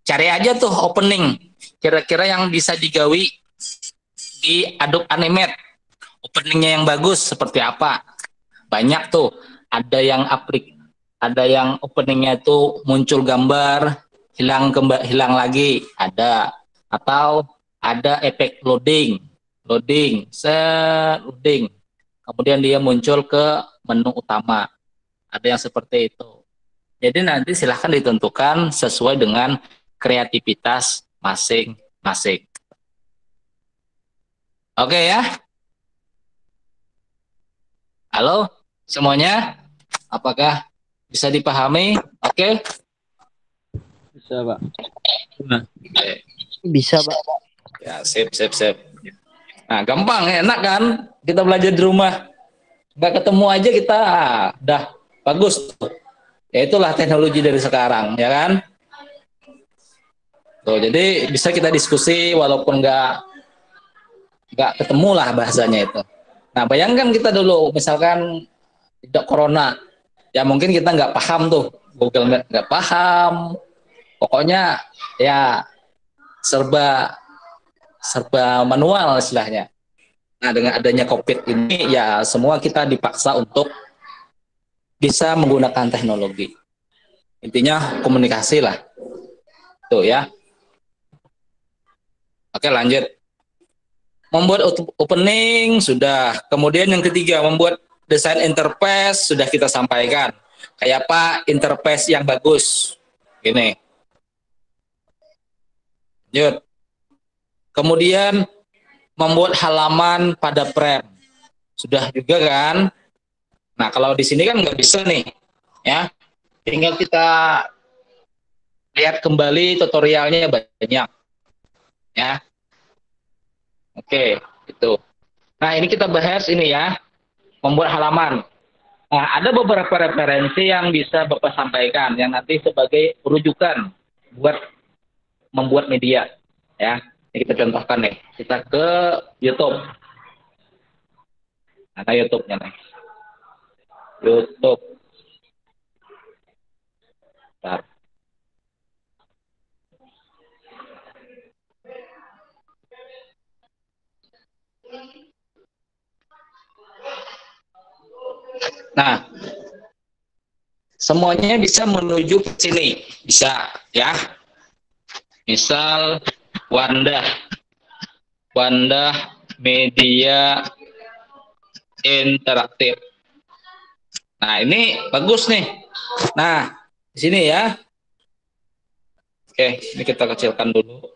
Cari aja tuh opening. Kira-kira yang bisa digawi di Adobe Animate. Openingnya yang bagus seperti apa? Banyak tuh. Ada yang openingnya itu muncul gambar, hilang lagi, ada. Atau ada efek loading. Kemudian dia muncul ke menu utama. Ada yang seperti itu. Jadi nanti silahkan ditentukan sesuai dengan kreativitas masing-masing. Oke ya. Halo semuanya. Apakah bisa dipahami? Oke. Bisa, Pak. Oke. Bisa, Pak. Ya, sip. Nah, gampang, enak kan? Kita belajar di rumah. Nggak ketemu aja kita dah bagus tuh. Ya itulah teknologi dari sekarang, ya kan? Tuh, jadi bisa kita diskusi walaupun nggak ketemu lah bahasanya itu. Nah, bayangkan kita dulu misalkan tidak corona, ya mungkin kita nggak paham tuh Google Meet, nggak paham, Pokoknya ya serba manual istilahnya. Nah, dengan adanya COVID ini ya semua kita dipaksa untuk bisa menggunakan teknologi. Intinya komunikasi lah. Tuh ya. Oke, lanjut. Membuat opening sudah. Kemudian yang ketiga, membuat desain interface sudah kita sampaikan. Kayak apa interface yang bagus. Gini. Lanjut. Kemudian membuat halaman pada frame. Sudah juga kan? Nah, kalau di sini kan nggak bisa nih. Ya. Tinggal kita lihat kembali tutorialnya banyak. Ya. Oke, itu. Nah, ini kita bahas ini ya, membuat halaman. Nah, ada beberapa referensi yang bisa Bapak sampaikan, yang nanti sebagai rujukan buat membuat media. Ya, ini kita contohkan nih. Kita ke YouTube. Nah, YouTube-nya nih. YouTube. Bentar. Nah, semuanya bisa menuju ke sini, bisa ya. Misal Wandah Media Interaktif. Nah, ini bagus nih. Nah, di sini ya. Oke, ini kita kecilkan dulu.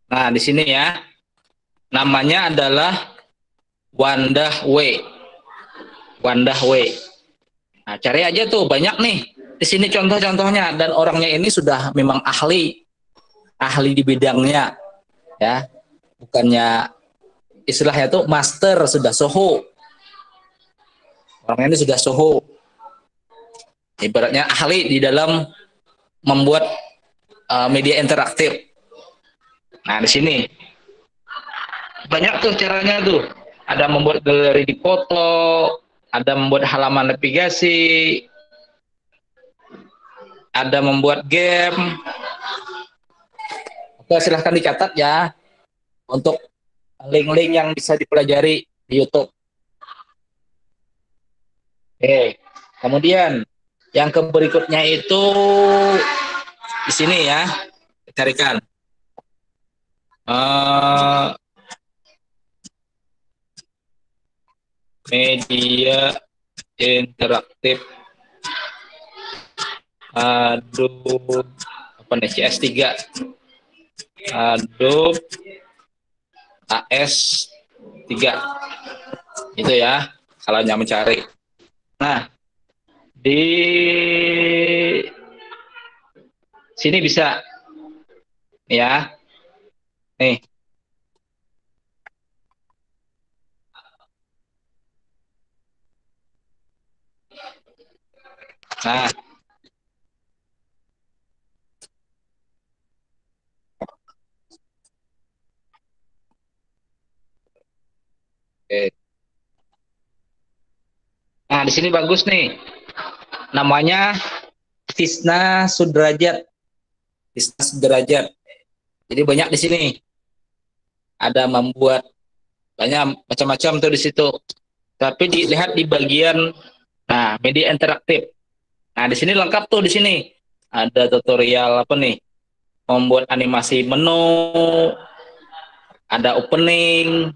Nah, di sini ya. Namanya adalah Wandah W. Nah, cari aja tuh, banyak nih. Di sini contoh-contohnya, dan orangnya ini sudah memang ahli di bidangnya. Ya. Bukannya istilahnya tuh master, sudah soho. Orangnya ini sudah soho. Ibaratnya ahli di dalam membuat media interaktif. Nah, di sini banyak tuh caranya tuh. Ada membuat galeri di foto, ada membuat halaman navigasi, ada membuat game. Oke, silahkan dicatat ya untuk link-link yang bisa dipelajari di YouTube. Oke, kemudian yang berikutnya itu di sini ya, carikan. Media interaktif Adobe apa nih, CS3 Adobe AS3 itu ya kalau hanya mencari. Nah, di sini bisa ya nih. Nah, oke. Nah, di sini bagus nih. Namanya Tisna Sudrajat. Jadi banyak di sini. Ada membuat banyak macam-macam tuh di situ. Tapi dilihat di bagian media interaktif. Nah, di sini lengkap tuh di sini. Ada tutorial apa nih? Membuat animasi menu, ada opening,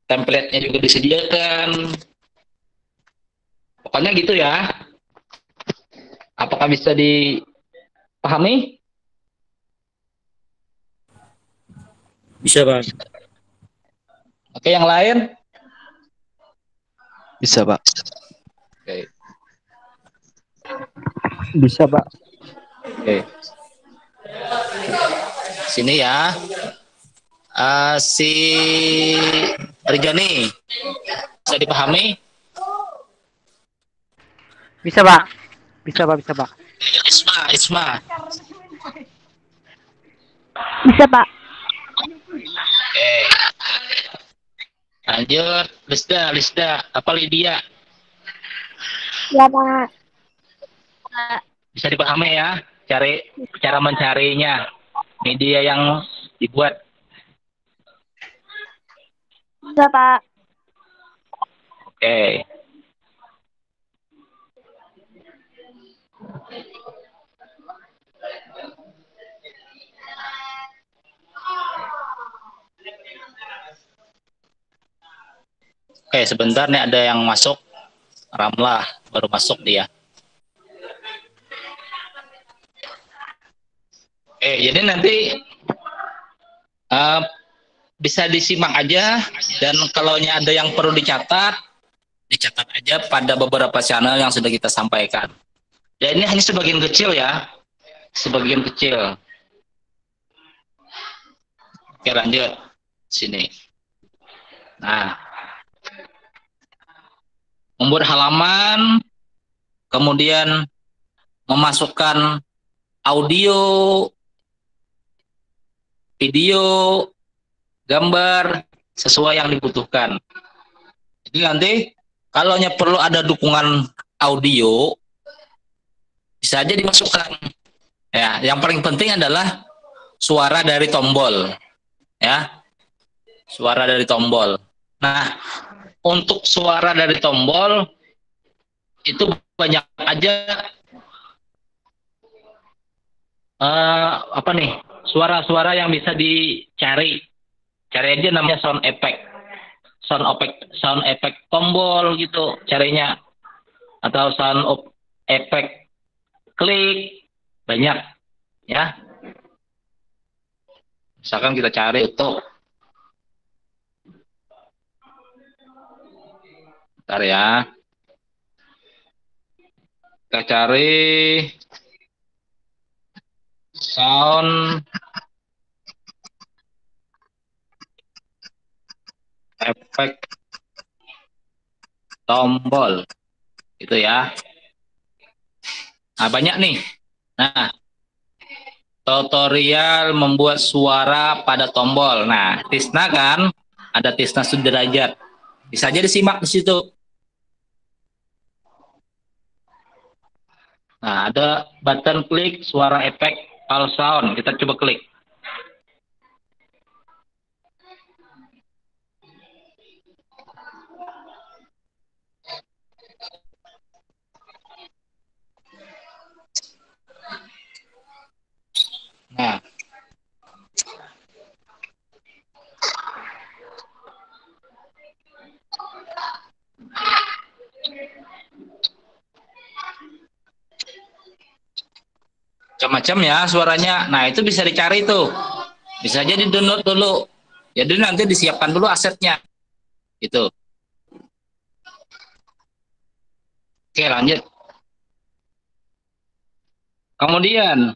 template-nya juga disediakan. Pokoknya gitu ya. Apakah bisa dipahami? Bisa, Pak. Oke, yang lain? Bisa, Pak. Oke. Bisa, Pak. Oke. Sini ya. Si Rijani bisa dipahami? Bisa, Pak. Bisa Pak, bisa Pak. Isma. Bisa, Pak. Oke. Lanjut, Lisda. Apa Lydia? Ya, Pak. Bisa dipahami ya, cara mencarinya, media yang dibuat. Bisa, Pak. Oke. Oke, sebentar nih ada yang masuk. Ramlah, baru masuk dia. Jadi nanti bisa disimak aja, dan kalau ada yang perlu dicatat aja pada beberapa channel yang sudah kita sampaikan. Ya ini hanya sebagian kecil ya, sebagian kecil. Oke, lanjut sini. Nah, membuat halaman, kemudian memasukkan audio, video, gambar sesuai yang dibutuhkan. Jadi nanti kalau perlu ada dukungan audio, bisa aja dimasukkan. Ya, yang paling penting adalah suara dari tombol. Ya, suara dari tombol. Nah, untuk suara dari tombol itu banyak aja suara-suara yang bisa dicari. Cari aja namanya sound effect tombol gitu carinya, atau sound effect klik, banyak ya. Misalkan kita cari untuk bentar ya, kita cari sound effect tombol gitu ya. Nah, banyak nih. Nah, tutorial membuat suara pada tombol. Nah, Tisna kan ada Tisna Sudrajat, bisa aja disimak di situ. Nah, ada button klik suara efek all sound, kita coba klik. Nah, macam-macam ya suaranya. Nah, itu bisa dicari tuh, bisa aja di download dulu. Jadi nanti disiapkan dulu asetnya gitu. Oke, lanjut. Kemudian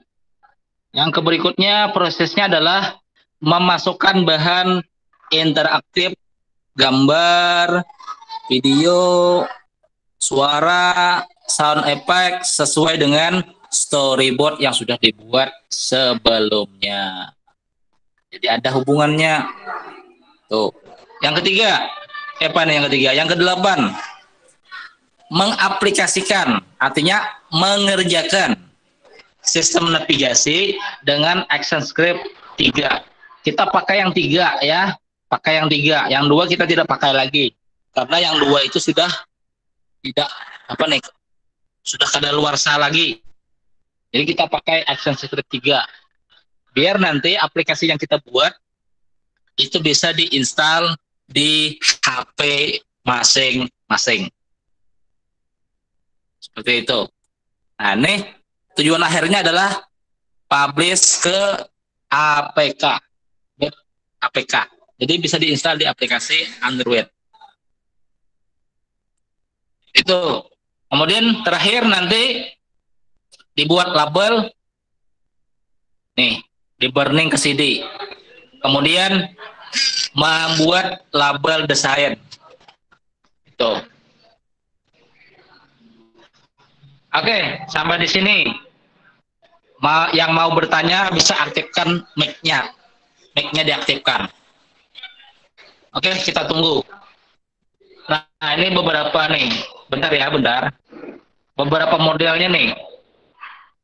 yang berikutnya prosesnya adalah memasukkan bahan interaktif, gambar, video, suara, sound effect sesuai dengan storyboard yang sudah dibuat sebelumnya. Jadi ada hubungannya. Tuh. Yang ketiga, yang kedelapan, mengaplikasikan, artinya mengerjakan sistem navigasi dengan ActionScript 3. Kita pakai yang 3 ya, pakai yang 3. Yang 2 kita tidak pakai lagi, karena yang 2 itu sudah tidak sudah kadaluarsa lagi. Jadi kita pakai ActionScript 3. Biar nanti aplikasi yang kita buat itu bisa diinstal di HP masing-masing. Seperti itu. Nah, ini tujuan akhirnya adalah publish ke APK. Jadi bisa diinstal di aplikasi Android. Itu. Kemudian terakhir nanti dibuat label. Nih, di burning ke CD. Kemudian membuat label desain. Itu. Oke, sampai di sini. Yang mau bertanya bisa aktifkan mic-nya. Mic-nya diaktifkan. Oke, kita tunggu. Nah, ini beberapa nih. Bentar ya, bentar. Beberapa modelnya nih.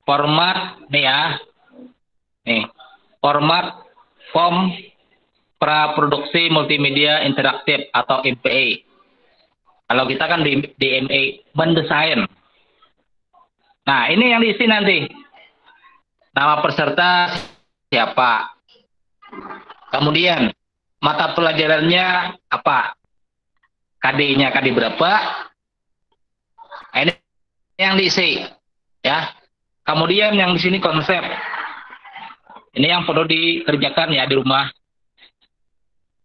Format nih ya. Nih. Format form praproduksi multimedia interaktif atau MPA. Kalau kita kan di MA mendesain. Nah, ini yang diisi nanti. Nama peserta siapa? Kemudian mata pelajarannya apa? KD-nya KD berapa? Nah, ini yang diisi, ya. Kemudian yang di sini konsep. Ini yang perlu dikerjakan ya di rumah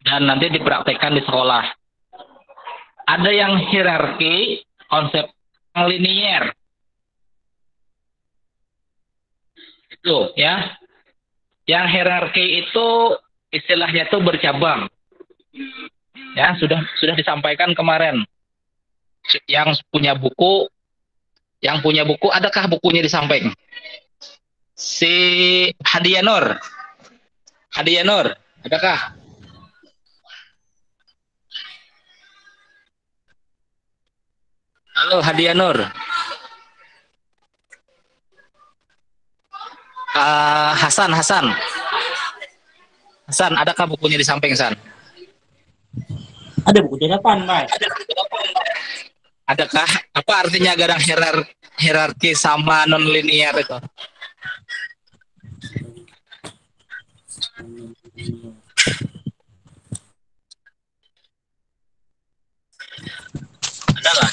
dan nanti dipraktekkan di sekolah. Ada yang hierarki, konsep yang linier. Itu ya. Yang hierarki itu istilahnya itu bercabang. Ya, sudah disampaikan kemarin. Yang punya buku adakah bukunya di samping? Si Hadianur, adakah? Halo Hadianur. Hasan, adakah bukunya di samping, Hasan? Ada buku di depan, Mas. Adakah? Apa artinya gadang hierarki sama non-linear itu? Adalah.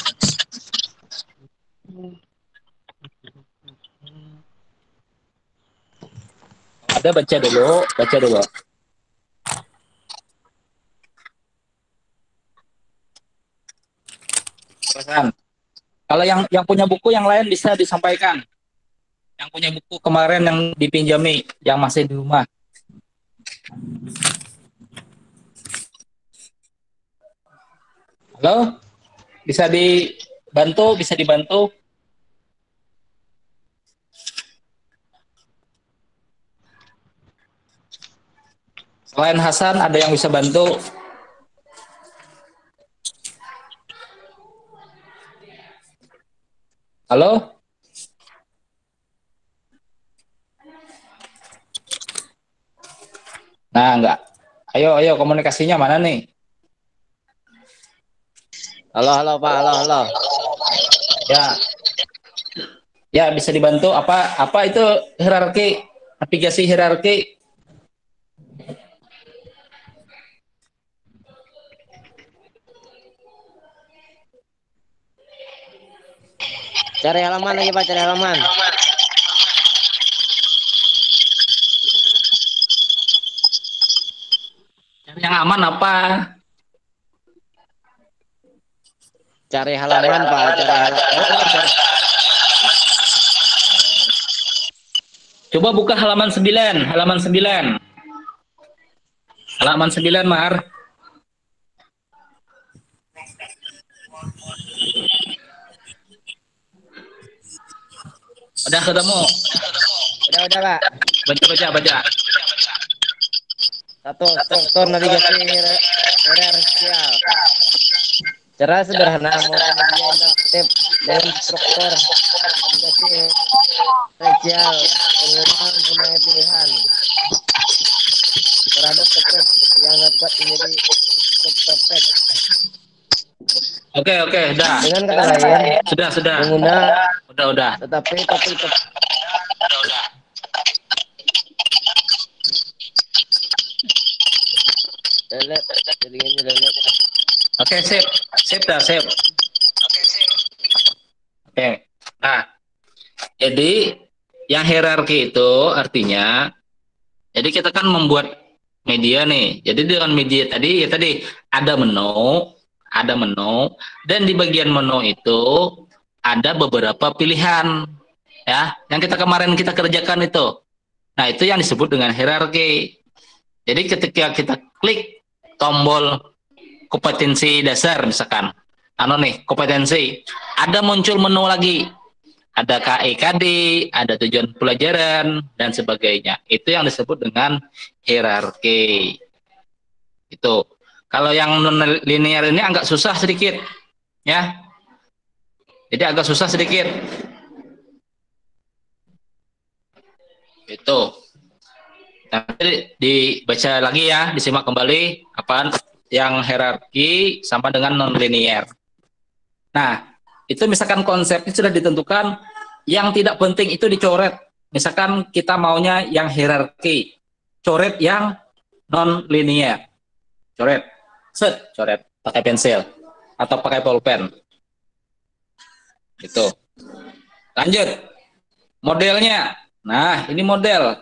Ada baca dulu. Pesan. Kalau yang punya buku yang lain bisa disampaikan. Yang punya buku kemarin yang dipinjami, yang masih di rumah. Halo? Bisa dibantu? Selain Hasan, ada yang bisa bantu? Halo? Nah, enggak. Ayo komunikasinya mana nih? Halo Pak, halo. Ya. Ya, bisa dibantu apa itu hierarki, aplikasi hierarki? Cari halaman lagi Pak, cari halaman. Yang aman apa? Cari halaman Pak, cari halaman. Coba buka halaman 9, Halaman 9, Mar. Udah ketemu? Udah Pak. Baca. Satu, struktur navigasi hierarkial. Cara sederhana multimedia interaktif dengan struktur navigasi hierarkial. Penggunaan punya pilihan terhadap teks yang dapat menjadi subtopik. Oke, udah. Dengan kata lain, Sudah. pengguna Udah. tetapi delete. Oke, sip. Oke. Nah, jadi yang hierarki itu artinya, jadi kita kan membuat media nih. Jadi dengan media tadi ada menu, dan di bagian menu itu ada beberapa pilihan, ya, yang kemarin kita kerjakan itu. Nah, itu yang disebut dengan hierarki. Jadi ketika kita klik tombol kompetensi dasar misalkan, kompetensi, ada muncul menu lagi. ada KEKD, ada tujuan pelajaran, dan sebagainya. Itu yang disebut dengan hierarki. Itu. Kalau yang non-linear ini agak susah sedikit, ya. Jadi agak susah sedikit. Itu. Nanti dibaca lagi ya, disimak kembali apa yang hierarki sama dengan non-linear. Nah, itu misalkan konsepnya sudah ditentukan, yang tidak penting itu dicoret. Misalkan kita maunya yang hierarki, coret yang non-linear. Coret, set, coret, pakai pensil atau pakai pulpen. Itu. Lanjut. Modelnya. Nah, ini model.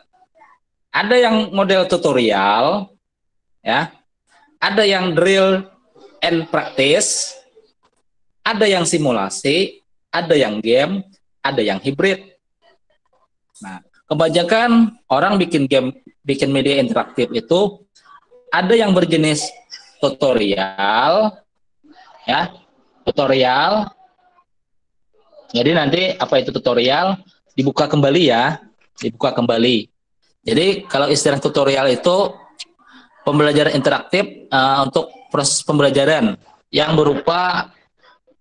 Ada yang model tutorial, ya. Ada yang drill and practice, ada yang simulasi, ada yang game, ada yang hybrid. Nah, kebanyakan orang bikin game, bikin media interaktif itu ada yang berjenis tutorial, ya, tutorial. Jadi nanti apa itu tutorial dibuka kembali ya, dibuka kembali. Jadi kalau istilah tutorial itu pembelajaran interaktif untuk proses pembelajaran yang berupa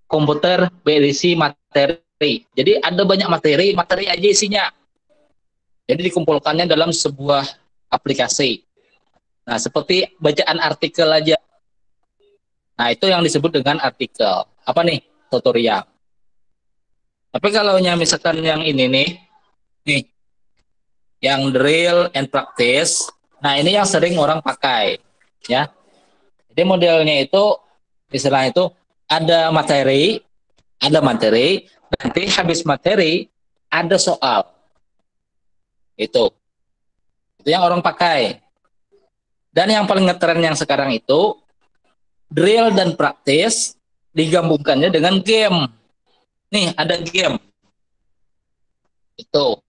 komputer berisi materi. Jadi ada banyak materi, materi aja isinya. Jadi dikumpulkannya dalam sebuah aplikasi. Nah, seperti bacaan artikel aja. Nah, itu yang disebut dengan artikel. Apa nih? Tutorial. Tapi kalau misalkan yang ini nih, yang drill and practice, nah ini yang sering orang pakai, ya. Jadi modelnya itu, istilah itu ada materi, nanti habis materi ada soal. Itu yang orang pakai. Dan yang paling ngetren yang sekarang itu drill dan practice digabungkannya dengan game. Nih ada game. Itu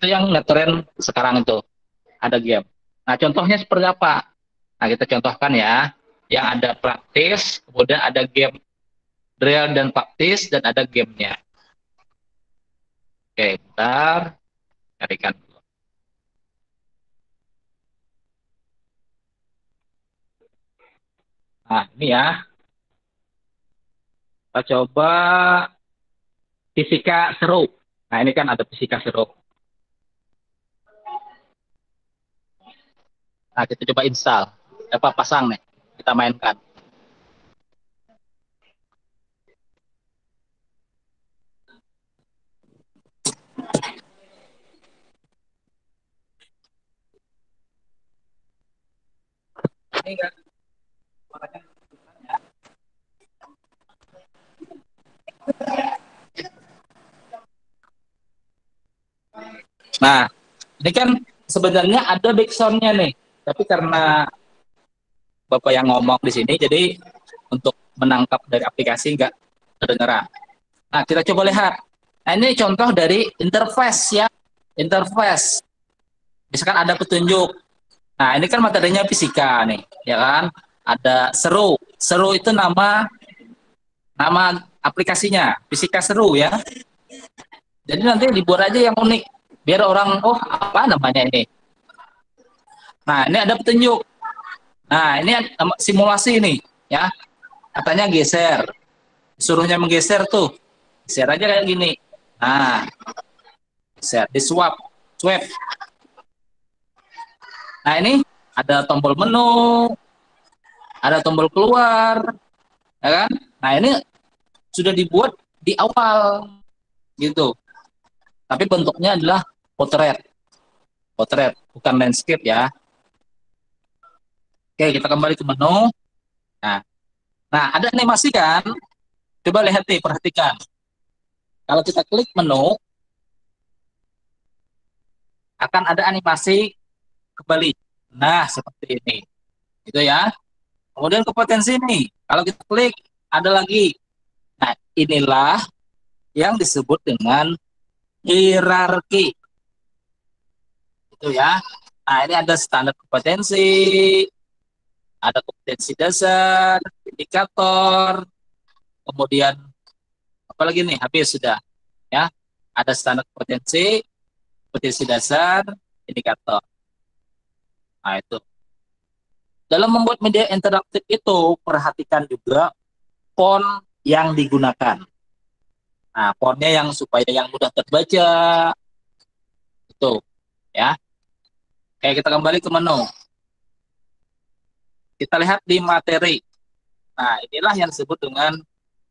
yang ngetren sekarang itu. Ada game. Nah, contohnya seperti apa? Nah, kita contohkan ya. Yang ada praktis, kemudian ada game. Drill dan praktis, dan ada gamenya. Oke, bentar. Carikan dulu. Nah, ini ya. Kita coba fisika seru. Nah, ini kan ada fisika seru. Nah, kita coba install. Apa pasang nih? Kita mainkan. Ini kan. Nah, ini kan sebenarnya ada backsound-nya nih. Tapi karena Bapak yang ngomong di sini, jadi untuk menangkap dari aplikasi nggak kedengeran. Nah, kita coba lihat. Nah, ini contoh dari interface ya. Interface. Misalkan ada petunjuk. Nah, ini kan materinya fisika nih, ya kan? Ada seru. Seru itu nama aplikasinya, fisika seru ya. Jadi nanti dibuat aja yang unik. Biar orang, oh apa namanya ini. Nah, ini ada petunjuk. Nah, ini simulasi nih, ya. Katanya geser. Suruhnya menggeser tuh. Geser aja kayak gini. Nah, geser, di swap. Nah, ini ada tombol menu, ada tombol keluar, ya kan? Nah, ini sudah dibuat di awal, gitu. Tapi bentuknya adalah potret, bukan landscape ya. Oke, kita kembali ke menu. Nah, ada animasi kan? Coba lihat nih, perhatikan. Kalau kita klik menu, akan ada animasi kembali. Nah, seperti ini. Gitu ya. Kemudian kompetensi nih. Kalau kita klik, ada lagi. Nah, inilah yang disebut dengan hierarki. Itu ya. Nah, ini ada standar kompetensi, ada kompetensi dasar, indikator, kemudian apa lagi nih? Habis sudah, ya. ada standar potensi, potensi dasar, indikator. Nah, itu. Dalam membuat media interaktif itu, perhatikan juga font yang digunakan. Nah, fontnya yang supaya yang mudah terbaca. Itu, ya. Oke, kita kembali ke menu. Kita lihat di materi. Nah, inilah yang disebut dengan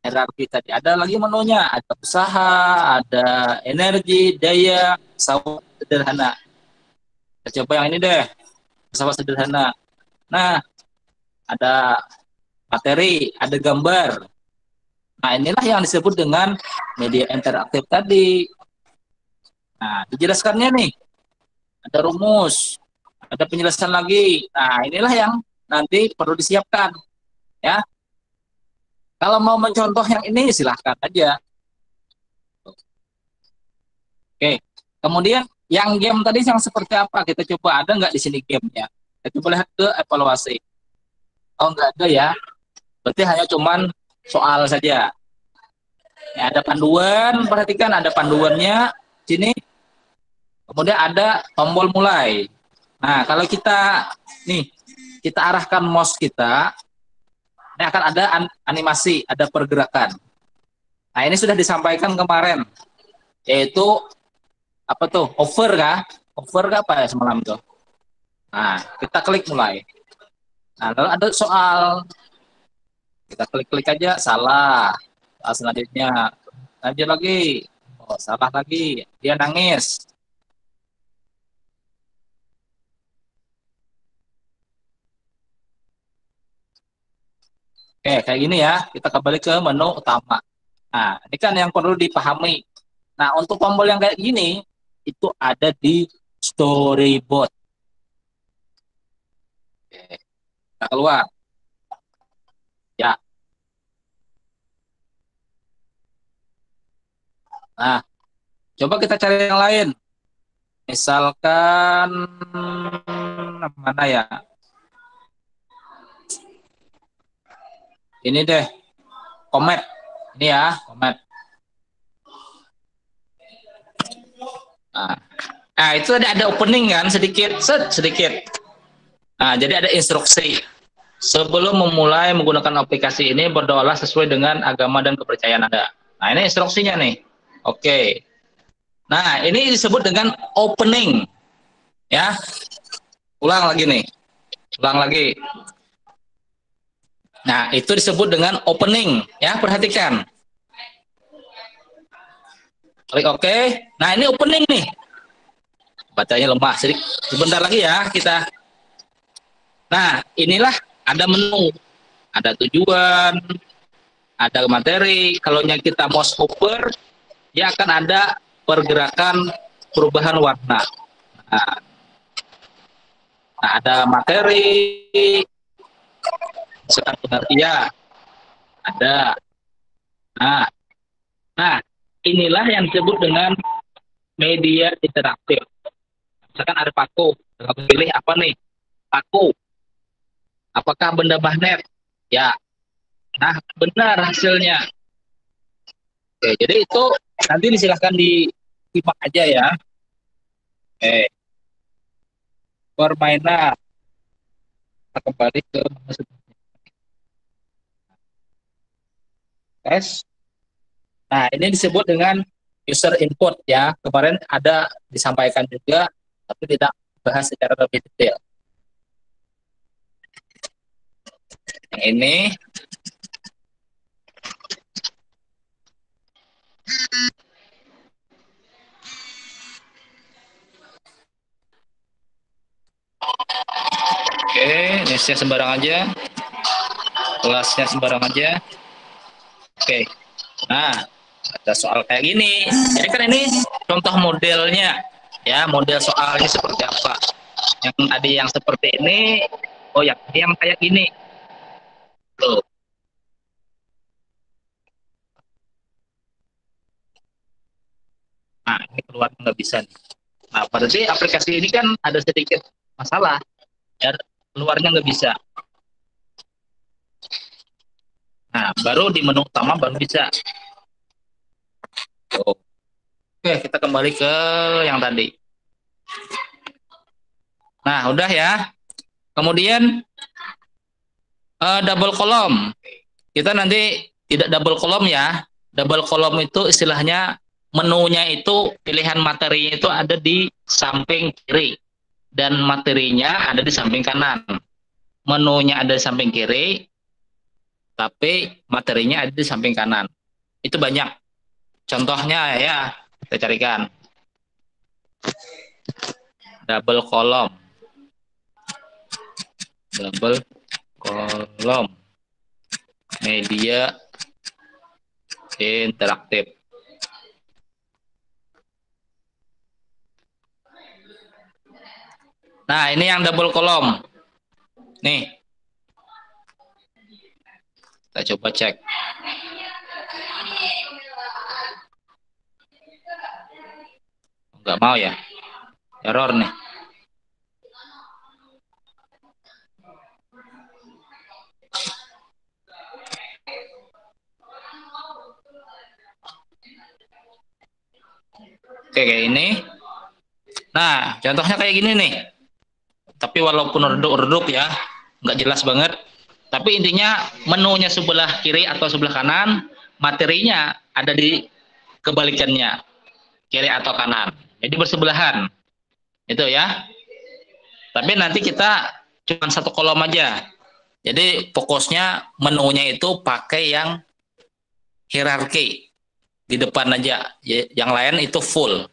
hierarki tadi. Ada lagi menunya, ada usaha, ada energi, daya, pesawat sederhana. Kita coba yang ini deh, pesawat sederhana. Nah, ada materi, ada gambar. Nah, inilah yang disebut dengan media interaktif tadi. Nah, dijelaskannya nih, ada rumus, ada penjelasan lagi. Nah, inilah yang nanti perlu disiapkan, ya. Kalau mau mencontoh yang ini, silahkan aja. Oke, kemudian yang game tadi yang seperti apa? Kita coba, ada nggak di sini gamenya? Kita coba lihat ke evaluasi. Oh, nggak ada ya. Berarti hanya cuman soal saja. Ya, ada panduan, perhatikan ada panduannya sini. Kemudian ada tombol mulai. Nah, kalau kita nih, kita arahkan mouse kita, ini akan ada animasi, ada pergerakan. Nah, ini sudah disampaikan kemarin, yaitu apa tuh? Over kah? Over kah apa ya semalam tuh? Nah, kita klik mulai. Nah, lalu ada soal. Kita klik-klik aja, salah. Selanjutnya, lanjut lagi. Oh, salah lagi. Dia nangis. Oke, kayak gini ya. Kita kembali ke menu utama. Nah, ini kan yang perlu dipahami. Nah, untuk tombol yang kayak gini, itu ada di storyboard. Oke, kita keluar. Ya. Nah, coba kita cari yang lain. Misalkan, mana ya? Ini deh, Comet. Ini ya, Comet. Nah, itu ada opening kan, sedikit. Nah, jadi ada instruksi. Sebelum memulai menggunakan aplikasi ini, berdoalah sesuai dengan agama dan kepercayaan Anda. Nah, ini instruksinya nih. Oke. Nah, ini disebut dengan opening. Ya. Ulang lagi nih. Ulang lagi. Nah, itu disebut dengan opening. Ya, perhatikan. Klik OK. Nah, ini opening nih. Bacanya lemah. Sebentar lagi ya kita. Nah, inilah ada menu. Ada tujuan. Ada materi. Kalau yang kita mouse over, dia akan ada pergerakan perubahan warna. Nah, ada materi, sekarang pengertian, ada. Nah, inilah yang disebut dengan media interaktif. Misalkan ada paku, pilih apa nih? Paku. Apakah benda magnet? Ya. Nah, benar hasilnya. Oke, jadi itu nanti disilahkan disimak aja ya. Oke. Permainan. Kita kembali ke tes. Nah, ini disebut dengan user input ya. Kemarin ada disampaikan juga, tapi tidak bahas secara lebih detail. Yang ini oke, nesnya sembarang aja. Kelasnya sembarang aja. Oke. Nah, ada soal kayak gini. Jadi kan ini contoh modelnya. Ya, model soalnya seperti apa. Yang tadi yang seperti ini, oh ya, yang kayak gini. Tuh. Nah, ini keluar nggak bisa nih. Nah, berarti aplikasi ini kan ada sedikit masalah. Ya, keluarnya nggak bisa. Nah, baru di menu utama baru bisa. Tuh. Oke, kita kembali ke yang tadi. Nah, udah ya. Kemudian double kolom. Kita nanti tidak double kolom ya. Double kolom itu istilahnya menunya itu, pilihan materinya itu ada di samping kiri dan materinya ada di samping kanan. Menunya ada di samping kiri, tapi materinya ada di samping kanan. Itu banyak. Contohnya ya, kita carikan. Double kolom. Double kolom. Media interaktif. Nah, ini yang double kolom. Nih. Kita coba cek. Nggak mau ya. Error nih. Oke, kayak ini. Nah, contohnya kayak gini nih. Tapi walaupun redup-redup ya, nggak jelas banget. Tapi intinya menunya sebelah kiri atau sebelah kanan, materinya ada di kebalikannya, kiri atau kanan. Jadi bersebelahan. Itu ya. Tapi nanti kita cuma satu kolom aja. Jadi fokusnya menunya itu pakai yang hierarki. Di depan aja, yang lain itu full.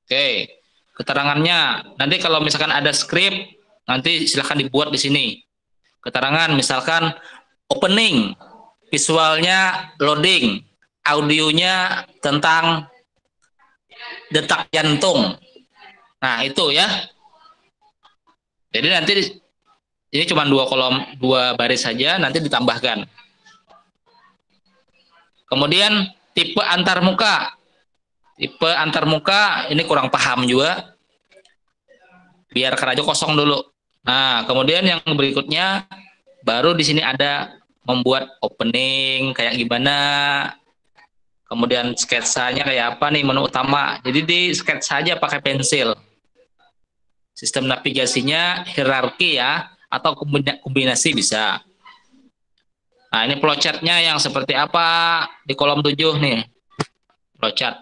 Oke, keterangannya nanti kalau misalkan ada script, nanti silahkan dibuat di sini. Keterangan misalkan opening, visualnya loading, audionya tentang detak jantung. Nah itu ya. Jadi nanti ini cuma 2 kolom, 2 baris saja, nanti ditambahkan. Kemudian tipe antarmuka. Tipe antarmuka ini kurang paham juga. Biarkan aja kosong dulu. Nah, kemudian yang berikutnya baru di sini ada membuat opening kayak gimana. Kemudian sketsanya kayak apa nih, menu utama. Jadi di sketsa saja pakai pensil. Sistem navigasinya hierarki ya, atau kombinasi bisa. Nah, ini flowchart-nya yang seperti apa di kolom 7 nih. Flowchart.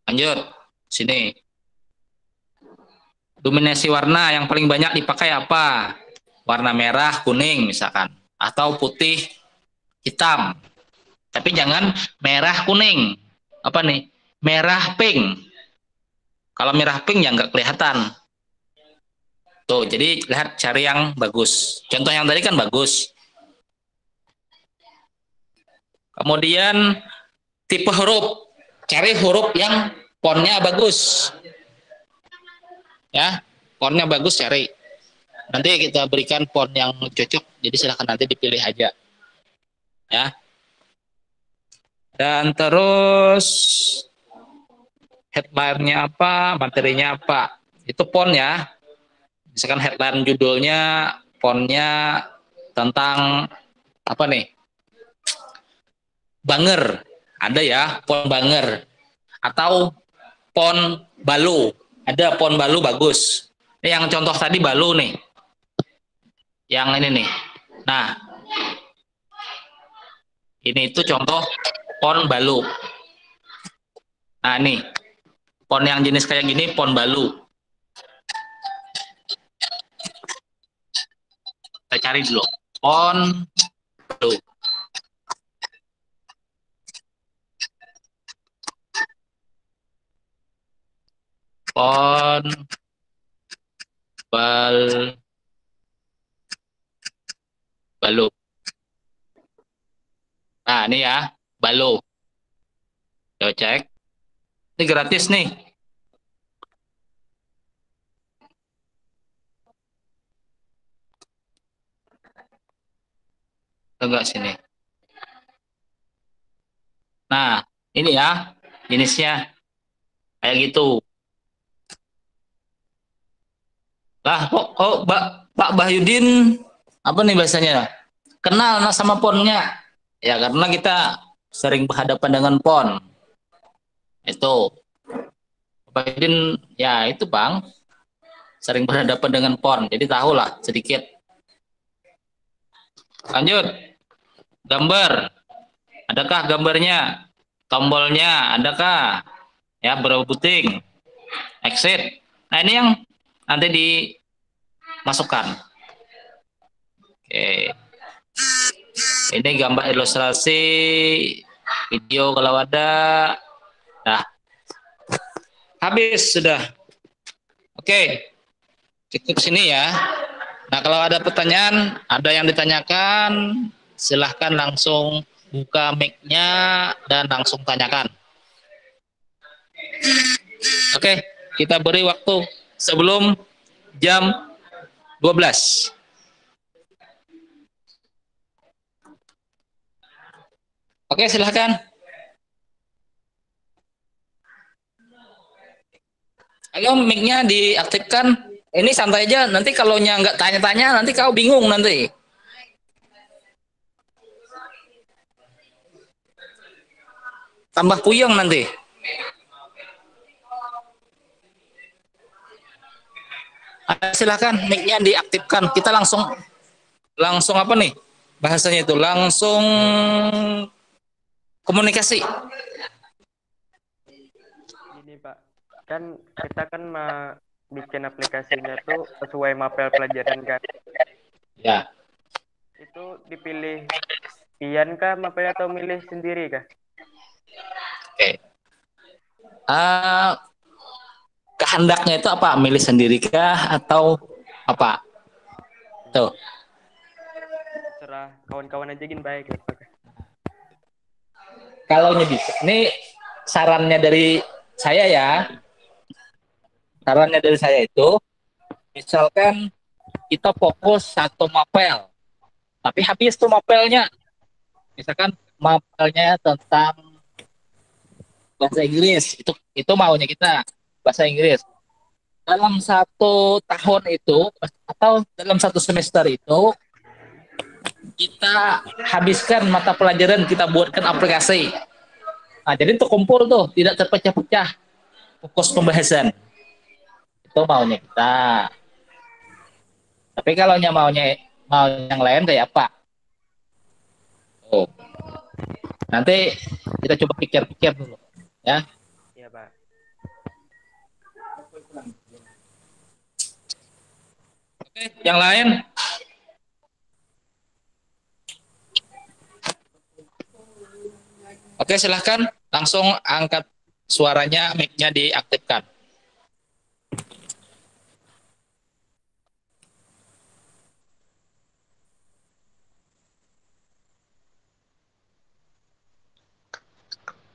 Lanjut. Sini. Dominasi warna yang paling banyak dipakai apa? Warna merah, kuning misalkan. Atau putih, hitam. Tapi jangan merah, kuning. Apa nih? Merah, pink. Kalau merah, pink ya nggak kelihatan. Tuh, jadi lihat, cari yang bagus. Contoh yang tadi kan bagus. Kemudian tipe huruf. Cari huruf yang fontnya bagus. Ya, fontnya bagus cari. Nanti kita berikan font yang cocok, jadi silahkan nanti dipilih aja. Ya. Dan terus headline-nya apa, materinya apa. Itu font ya. Misalkan headline judulnya, fontnya tentang apa nih? Banger. Ada ya, font banger. Atau font balu. Ada font balu bagus. Ini yang contoh tadi balu nih. Yang ini nih. Nah, ini itu contoh font balu. Nah, nih. Font yang jenis kayak gini, font balu. Kita cari dulu font balu. Font balu. Nah, ini ya, balu. Coba cek. Ini gratis nih. Enggak sini. Nah, ini ya jenisnya kayak gitu. Lah, kok Pak Bahyudin apa nih bahasanya? Kenal sama fontnya. Ya karena kita sering berhadapan dengan PON. Itu. Pak Idin, ya itu Bang, sering berhadapan dengan PON, jadi tahulah sedikit. Lanjut, gambar. Adakah gambarnya? Tombolnya adakah? Ya, berapa puting? Exit. Nah, ini yang nanti dimasukkan. Oke. Ini gambar ilustrasi, video kalau ada. Nah, habis sudah. Oke, cukup sini ya. Nah, kalau ada pertanyaan, ada yang ditanyakan, silahkan langsung buka mic-nya dan langsung tanyakan. Oke, kita beri waktu sebelum jam 12. Oke, silahkan. Ayo mic-nya diaktifkan. Ini santai aja, nanti kalau nggak tanya-tanya, nanti kau bingung nanti. Tambah puyeng nanti. Silakan mic-nya diaktifkan. Kita langsung apa nih bahasanya itu? Langsung komunikasi. Ini Pak, kan kita kan bikin aplikasinya tuh sesuai mapel pelajaran kan? Ya. Itu dipilih pian kah mapel atau milih sendiri kah? Oke. Kehendaknya itu apa? Milih sendiri kah atau apa? Tuh. Serah kawan-kawan aja gin baik ya Pak. Kalau bisa. Ini sarannya dari saya ya. Sarannya dari saya itu, misalkan kita fokus satu mapel, tapi habis tuh mapelnya. Misalkan mapelnya tentang bahasa Inggris, itu maunya kita bahasa Inggris. Dalam satu tahun itu atau dalam satu semester itu kita habiskan mata pelajaran, kita buatkan aplikasi. Nah, jadi itu kumpul tuh, tidak terpecah-pecah fokus pembahasan. Itu maunya kita. Tapi kalau mau yang lain kayak apa? Oh. Nanti kita coba pikir-pikir dulu, ya. Iya, Pak. Oke, yang lain? Oke, silahkan langsung angkat suaranya, mic-nya diaktifkan.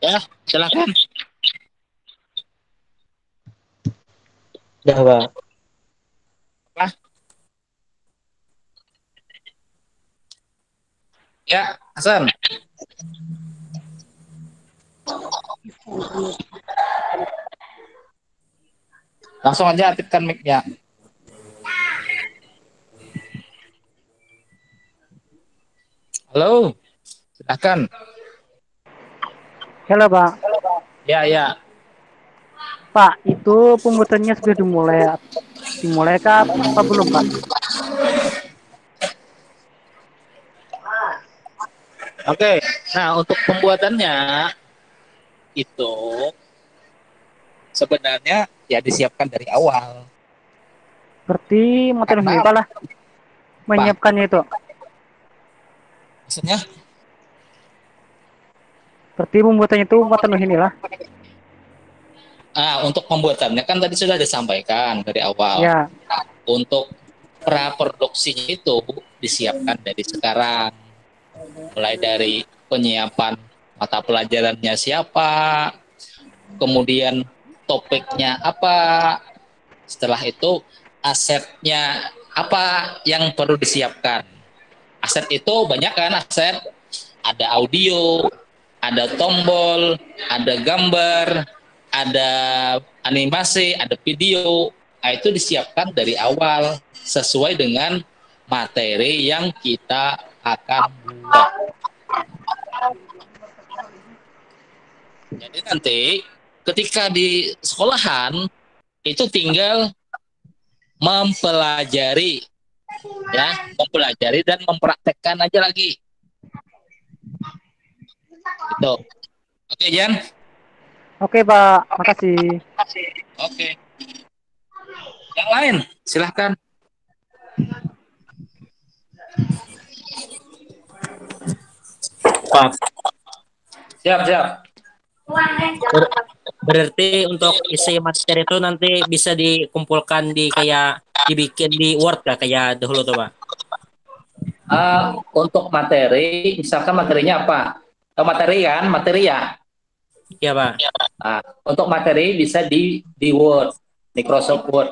Ya, silahkan. Udah, Pak. Apa? Ya, Hasan. Langsung aja aktifkan mic-nya. Halo, silahkan. Halo Pak. Ya, ya. Pak, itu pembuatannya sudah dimulai. Dimulai kah apa belum Pak? Oke, nah untuk pembuatannya itu sebenarnya ya disiapkan dari awal. Seperti motor Pak lah menyiapkannya itu. Maksudnya? Seperti pembuatannya itu motor inilah. Untuk pembuatannya kan tadi sudah disampaikan dari awal. Ya. Untuk praproduksinya itu disiapkan dari sekarang. Mulai dari penyiapan mata pelajarannya siapa, kemudian topiknya apa, setelah itu asetnya apa yang perlu disiapkan. Aset itu banyak kan aset, ada audio, ada tombol, ada gambar, ada animasi, ada video. Nah, itu disiapkan dari awal sesuai dengan materi yang kita akan buat. Jadi nanti ketika di sekolahan itu tinggal mempelajari, ya, mempelajari dan mempraktekkan aja lagi. Itu. Oke, Jan. Oke, Pak. Makasih. Oke. Yang lain, silahkan. Pak, Siap, siap. berarti untuk isi materi itu nanti bisa dikumpulkan di kayak dibikin di Word ya kayak dahulu tuh Pak. Untuk materi, misalkan materinya apa? Materi kan, materi ya. Iya Pak. Untuk materi bisa di Word, Microsoft Word.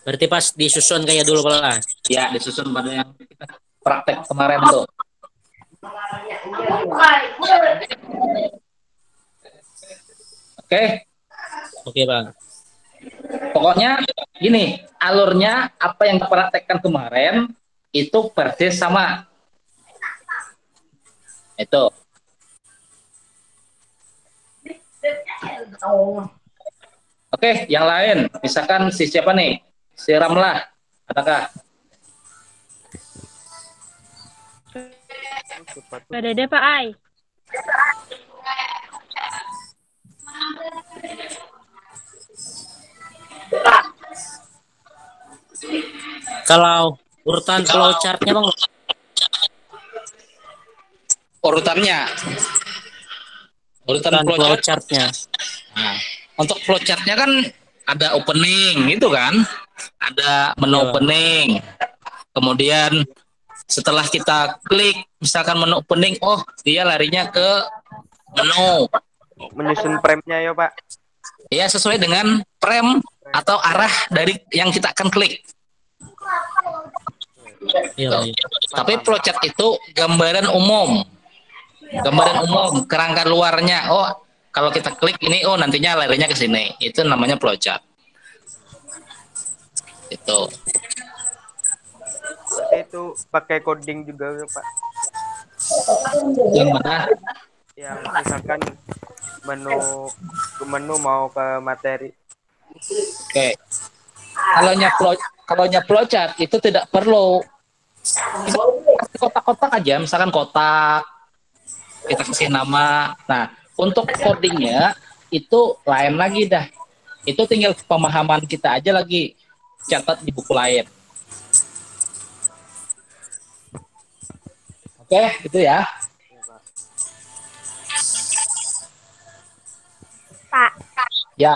Berarti pas disusun kayak dulu Pak. Ya, disusun pada yang kita praktek kemarin tuh. Oke. Oke Pak. Pokoknya gini, alurnya apa yang dipraktekkan kemarin itu persis sama. Itu. Oke, yang lain, misalkan si siapa nih? Si Ramlah, adakah? Pak Dede, Pak Ai. Kalau urutan flowchartnya Bang, Urutan urutan flowchart. flowchartnya. Nah, untuk flowchartnya kan ada opening, itu kan? Ada menu Iya. opening. Kemudian setelah kita klik, misalkan menu opening, oh dia larinya ke menu. Menyusun frame-nya ya Pak. Ya, sesuai dengan frame atau arah dari yang kita akan klik. Iya, Pak. Tapi flowchart itu gambaran umum. Gambaran umum, kerangka luarnya. Oh, kalau kita klik ini, oh nantinya larinya ke sini. Itu namanya flowchart. Itu. Itu pakai coding juga ya Pak. Yang mana? Yang misalkan menu mau ke materi. Oke. Kalau flowchart itu tidak perlu kotak-kotak aja, misalkan kotak, kita kasih nama. Nah, untuk codingnya itu lain lagi dah. Itu tinggal pemahaman kita aja lagi, catat di buku lain. Oke, itu ya. Pak. Ya.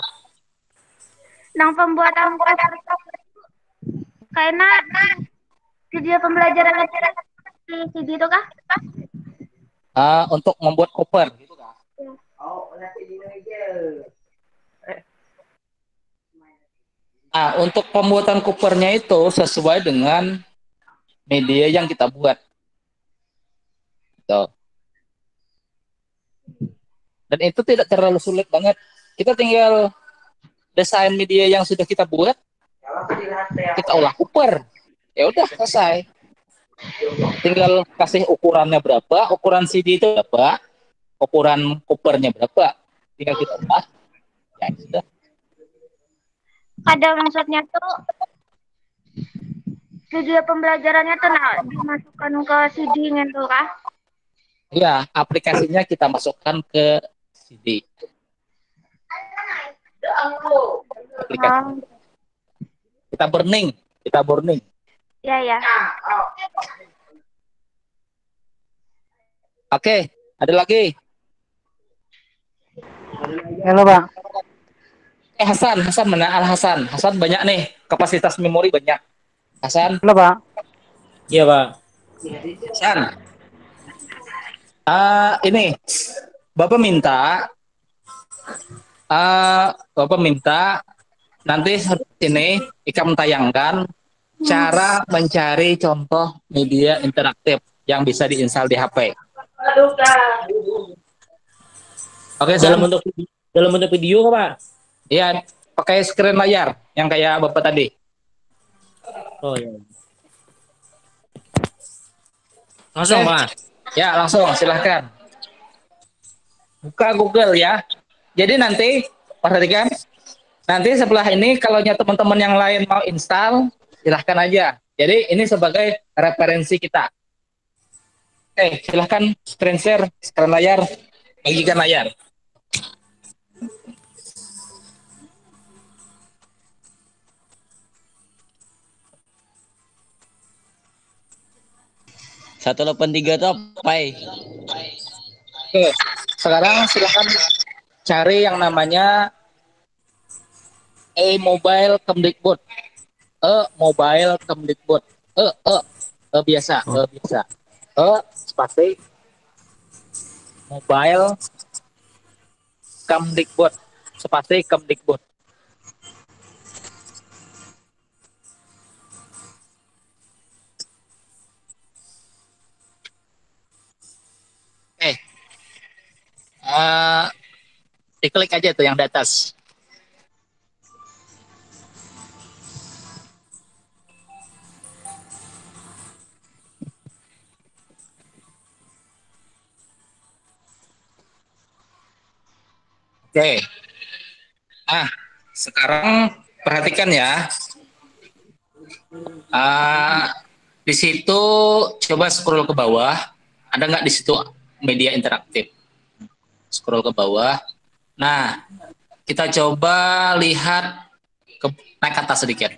Nang pembuatan kayaknya video pembelajaran di CD itu kah? Untuk membuat cover gitu kan. Untuk pembuatan covernya itu sesuai dengan media yang kita buat. Gitu. Dan itu tidak terlalu sulit banget. Kita tinggal desain media yang sudah kita buat, kita olah cover. Ya udah selesai. Tinggal kasih ukurannya berapa, ukuran CD itu berapa, ukuran covernya berapa. Tinggal kita olah. Ya sudah. Ada maksudnya tuh video pembelajarannya tuh dimasukkan ke CD gitu kah? Iya, aplikasinya kita masukkan ke CD. Aplikasi. Kita burning. Ya ya. Oke, ada lagi. Halo, Pak. Hasan mana? Hasan banyak nih, kapasitas memori banyak. Hasan. Halo, Pak. Iya Pak. Hasan. Ini Bapak minta nanti ini Ikam tayangkan cara mencari contoh media interaktif yang bisa diinstal di HP. Oke, Dalam bentuk video Pak. Iya, pakai screen layar yang kayak Bapak tadi. Oh iya. Langsung Pak. Ya, langsung silahkan. buka Google ya. Jadi nanti perhatikan, nanti setelah ini kalau teman-teman yang lain mau install, silahkan aja. Jadi ini sebagai referensi kita. Oke, silahkan screen share, screen layar, bagikan layar. Satu 183 itu apa? Oke, sekarang silahkan cari yang namanya mobile Kemdikbud. Mobile Kemdikbud. Biasa, biasa. Spasi mobile Kemdikbud. Spasi Kemdikbud. Diklik aja tuh yang di atas. Oke. Nah, sekarang perhatikan ya. Di situ coba scroll ke bawah. Ada nggak di situ media interaktif? Scroll ke bawah. Nah, kita coba lihat naik ke atas sedikit.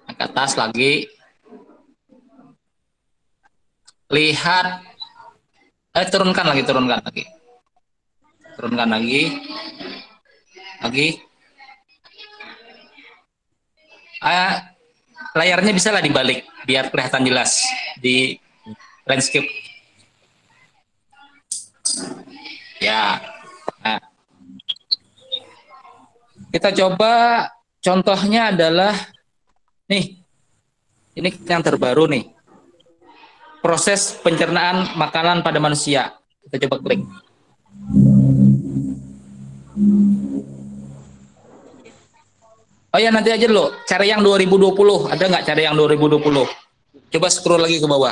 Naik ke atas lagi. Lihat. Turunkan lagi. Turunkan lagi. Layarnya bisa lah dibalik biar kelihatan jelas di landscape. Ya. Nah. Kita coba contohnya adalah nih. Ini yang terbaru nih. Proses pencernaan makanan pada manusia. Kita coba klik. Oh ya, nanti aja dulu. Cari yang 2020. Ada nggak cari yang 2020? Coba scroll lagi ke bawah.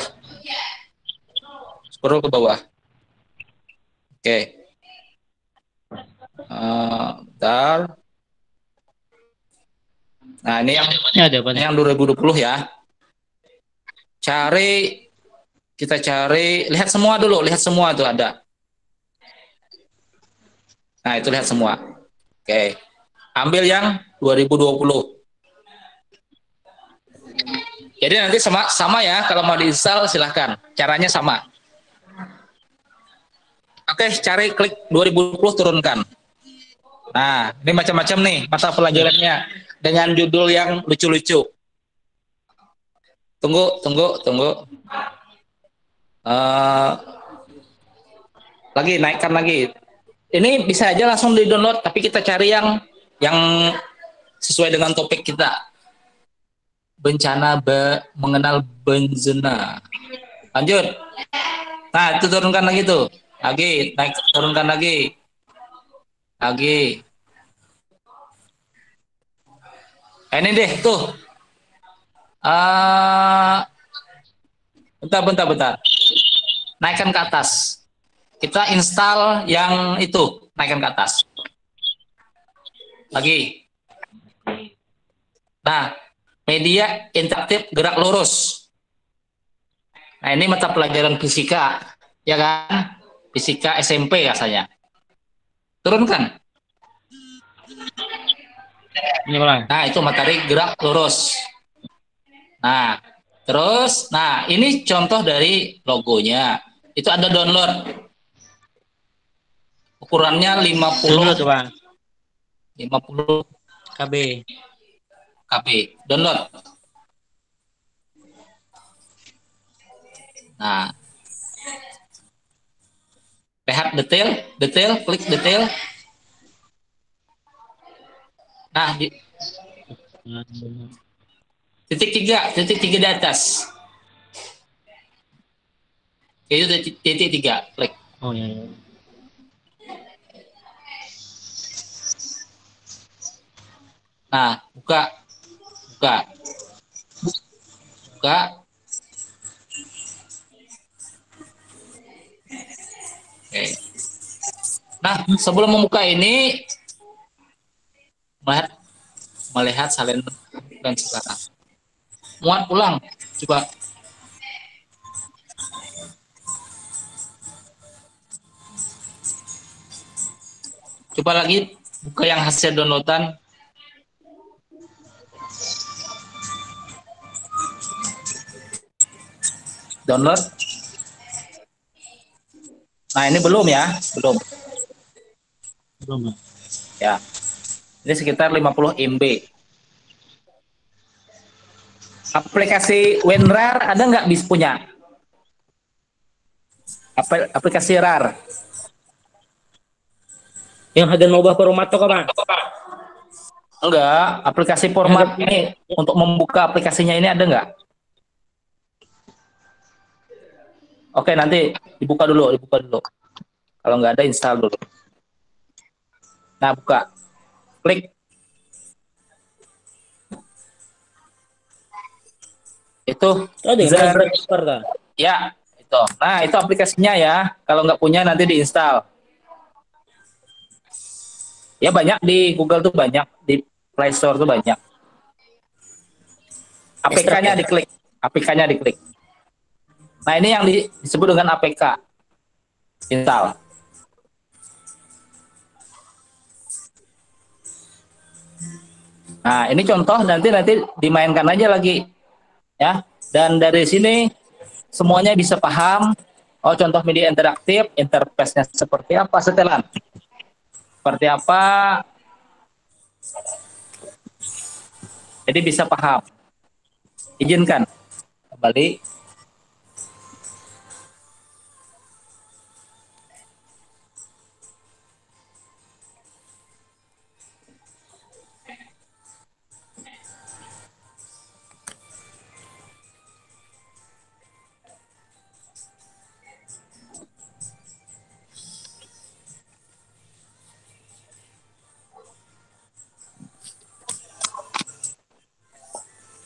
Scroll ke bawah. Oke. Bentar. Nah, ini yang 2020 ya. Kita cari, lihat semua dulu. Lihat semua tuh ada. Nah, itu lihat semua. Oke. Ambil yang 2020. Jadi nanti sama ya, kalau mau diinstal silahkan. Caranya sama. Oke, cari klik 2020 turunkan. Nah, ini macam-macam nih mata pelajarannya dengan judul yang lucu-lucu. Tunggu. Naikkan lagi. Ini bisa aja langsung di-download, tapi kita cari yang sesuai dengan topik kita. Bencana mengenal bencana. Lanjut. Nah, itu turunkan lagi tuh. Turunkan lagi. Ini deh tuh. Bentar. Naikkan ke atas. Kita install yang itu, naikkan ke atas. Lagi. Nah, media interaktif gerak lurus. Nah, ini mata pelajaran fisika, ya kan? Fisika SMP rasanya. Turunkan. Nah, itu materi gerak lurus. Nah, terus, ini contoh dari logonya. Itu ada download. Ukurannya 50 KB. Download. Nah, lihat detail, klik detail. Nah, titik tiga di atas. Itu titik 3, klik. Oh ya. Nah, buka. Nah, sebelum membuka ini, melihat melihat salin dan sekarang. Muat ulang, coba. Coba lagi buka yang hasil downloadan. Download. Nah, ini belum ya, belum. Belum. Ya. Ini sekitar 50 MB. Aplikasi WinRAR ada nggak bis punya? Aplikasi RAR. Yang agen mau format kok, Pak? Enggak, aplikasi format ini untuk membuka aplikasinya ini ada nggak? Oke, nanti dibuka dulu. Kalau nggak ada, install dulu. Nah, buka. Klik. Itu. Oh, dengan Expert, kan? Ya, itu. Nah, itu aplikasinya ya. Kalau nggak punya, nanti diinstal. Ya, banyak di Google tuh banyak. Di Play Store tuh banyak. APK-nya diklik. APK-nya diklik. Nah, ini yang disebut dengan APK. Install. Nah, ini contoh, nanti dimainkan aja lagi. Ya. Dan dari sini semuanya bisa paham. Oh, contoh media interaktif, interface-nya seperti apa, setelan. Seperti apa. Jadi bisa paham. Izinkan. Kembali.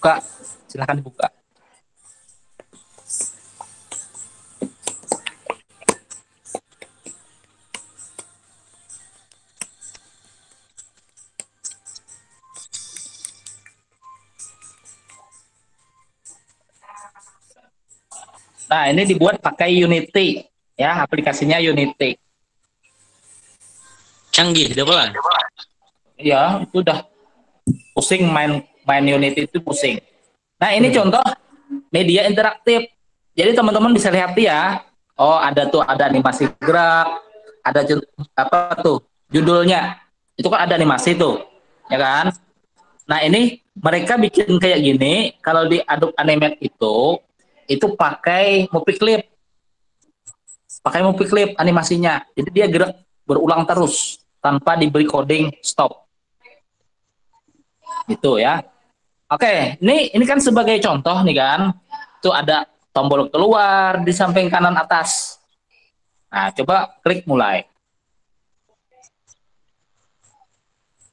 Buka, silahkan dibuka. Nah, ini dibuat pakai Unity, ya, aplikasinya Unity. Canggih, udah pelan. Ya, itu udah pusing main Unity itu pusing. Nah, ini contoh media interaktif. Jadi teman-teman bisa lihat ya. Oh, ada animasi gerak, ada apa tuh judulnya. Itu kan ada animasi tuh, ya kan? Nah, ini mereka bikin kayak gini. Kalau di Adobe Animate itu pakai movie clip animasinya. Jadi dia gerak berulang terus tanpa diberi coding stop. Gitu ya. Oke, ini kan sebagai contoh nih kan. Itu ada tombol keluar di samping kanan atas. Nah, coba klik mulai.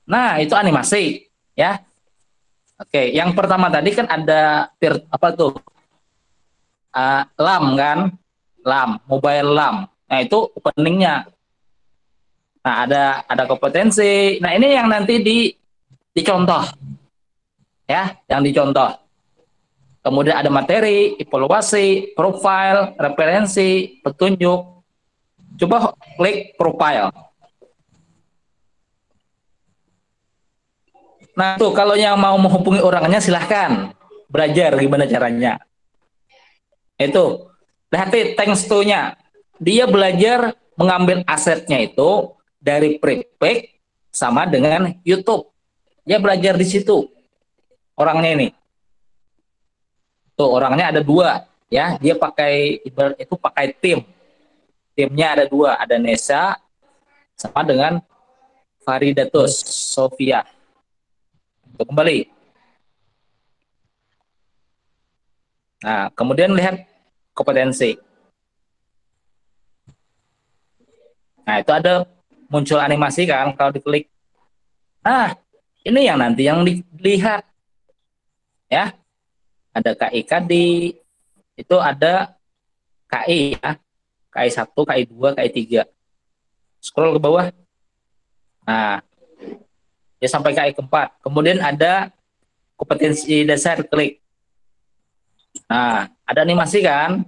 Nah, itu animasi ya. Oke, yang pertama tadi kan ada apa tuh? LAM kan? LAM, mobile LAM. Nah, itu openingnya. Nah, ada kompetensi. Nah, ini yang nanti dicontoh. Ya, yang dicontoh. Kemudian ada materi, evaluasi, profile, referensi, petunjuk. Coba klik profile. Nah, tuh kalau yang mau menghubungi orangnya silahkan belajar gimana caranya. Itu, lihat thanks to-nya. Dia belajar mengambil asetnya itu dari Prepack sama dengan YouTube. Dia belajar di situ. Orangnya ini. Tuh, orangnya ada 2. Ya, dia pakai, itu pakai tim. Timnya ada 2. Ada Nesa sama dengan Faridatus Sofia. Untuk kembali. Nah, kemudian lihat kompetensi. Nah, itu ada muncul animasi kan kalau diklik. Nah, ini yang nanti yang dilihat. Ya. Ada KI-KD, itu ada KI ya. KI 1, KI 2, KI 3. scroll ke bawah. Nah, ya sampai ke ayat keempat. Kemudian ada kompetensi dasar, klik. Nah, ada animasi kan?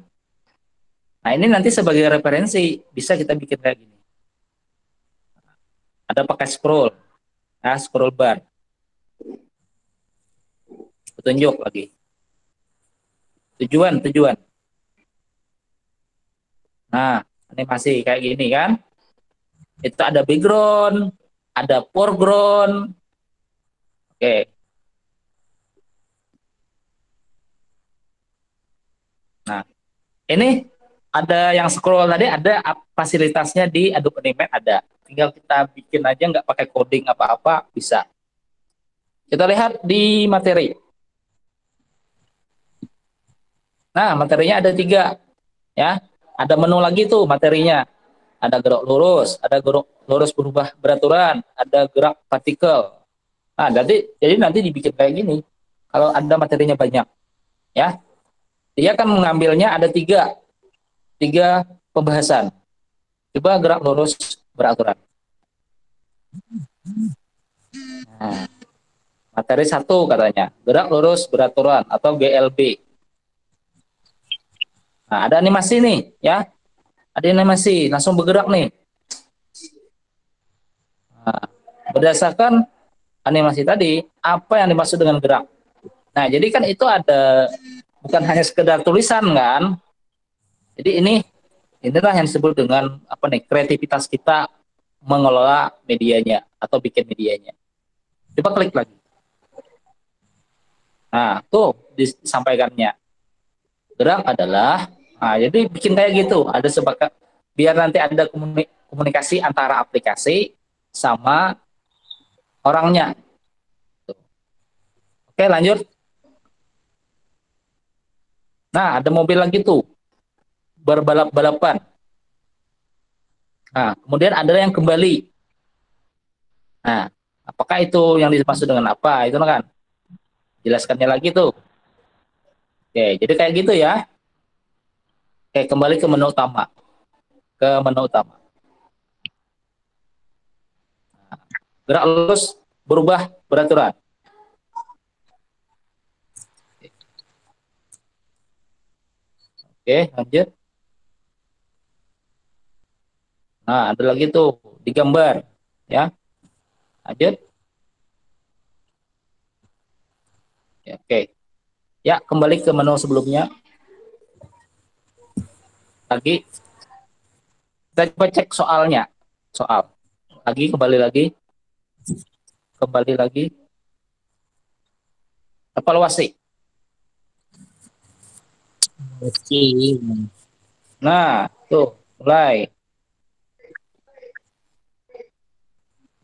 Nah, ini nanti sebagai referensi bisa kita bikin kayak gini. Ada pakai scroll, nah, scroll bar, petunjuk lagi, tujuan. Nah, animasi kayak gini kan? Itu ada background, ada foreground. Oke. Nah, ini ada yang scroll tadi, ada fasilitasnya di Adobe Animate ada. Tinggal kita bikin aja, nggak pakai coding apa-apa, bisa. Kita lihat di materi. Nah, materinya ada 3, ya. Ada menu lagi tuh materinya. Ada gerak lurus, ada gerak lurus berubah beraturan, ada gerak partikel. Nah, jadi nanti dibikin kayak gini. Kalau ada materinya banyak, ya, dia kan mengambilnya ada 3 pembahasan. Coba gerak lurus beraturan. Nah, materi 1 katanya, gerak lurus beraturan atau GLB. Nah, ada animasi nih, ya. Ada animasi, langsung bergerak nih. Nah, berdasarkan animasi tadi, apa yang dimaksud dengan gerak? Nah, jadi kan itu ada, bukan hanya sekedar tulisan kan. Jadi inilah yang disebut dengan apa nih, kreativitas kita mengelola medianya atau bikin medianya. Coba klik lagi. Nah, tuh disampaikannya. Gerak adalah, nah, jadi bikin kayak gitu, ada sebagai biar nanti ada komunikasi antara aplikasi sama orangnya. Tuh. Oke, lanjut. Nah, ada mobil lagi tuh, berbalap-balapan. Nah, kemudian ada yang kembali. Nah, apakah itu yang dimaksud dengan apa? Itu kan jelaskannya lagi tuh. Oke, jadi kayak gitu ya. Oke, kembali ke menu utama. Nah, gerak lurus berubah beraturan. Oke, lanjut. Nah, ada lagi tuh digambar, ya. Lanjut. Ya, oke. Ya, kembali ke menu sebelumnya. Lagi kita coba cek soalnya. Soal. Lagi, kembali lagi. Evaluasi. Nah, tuh, mulai.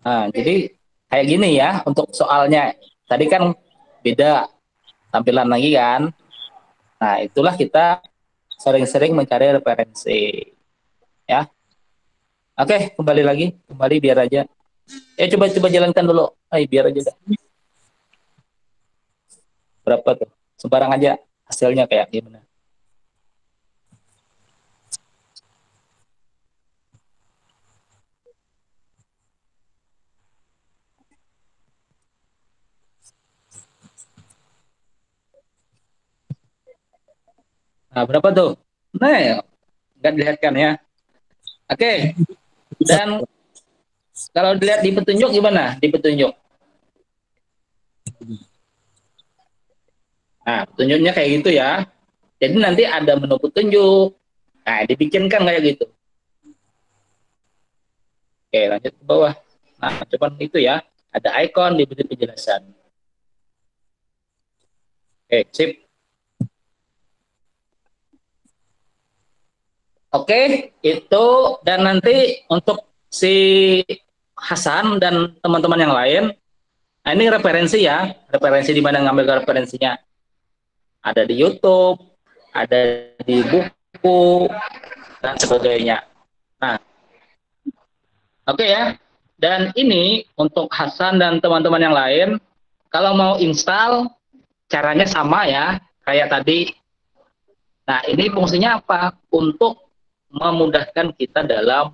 Nah, jadi kayak gini ya untuk soalnya. Tadi kan beda tampilan lagi kan. Nah, itulah kita sering-sering mencari referensi. Ya. Oke, kembali biar aja. Coba jalankan dulu. Biar aja dah. Berapa tuh? Sembarang aja hasilnya kayak gimana. Nah, berapa tuh? Nah, ya, nggak dilihatkan ya. Oke. Dan kalau dilihat di petunjuk gimana? Di petunjuk. Nah, petunjuknya kayak gitu ya. Jadi nanti ada menu petunjuk. Nah, dibikinkan kayak gitu. Oke, lanjut ke bawah. Nah, coba itu ya. Ada icon, diberi penjelasan. Oke, sip. Oke, itu dan nanti untuk si Hasan dan teman-teman yang lain, nah ini referensi ya, referensi di mana ngambil referensinya. Ada di YouTube, ada di buku, dan sebagainya. Nah, oke ya. Dan ini untuk Hasan dan teman-teman yang lain, kalau mau install, caranya sama ya, kayak tadi. Nah, ini fungsinya apa? Untuk memudahkan kita dalam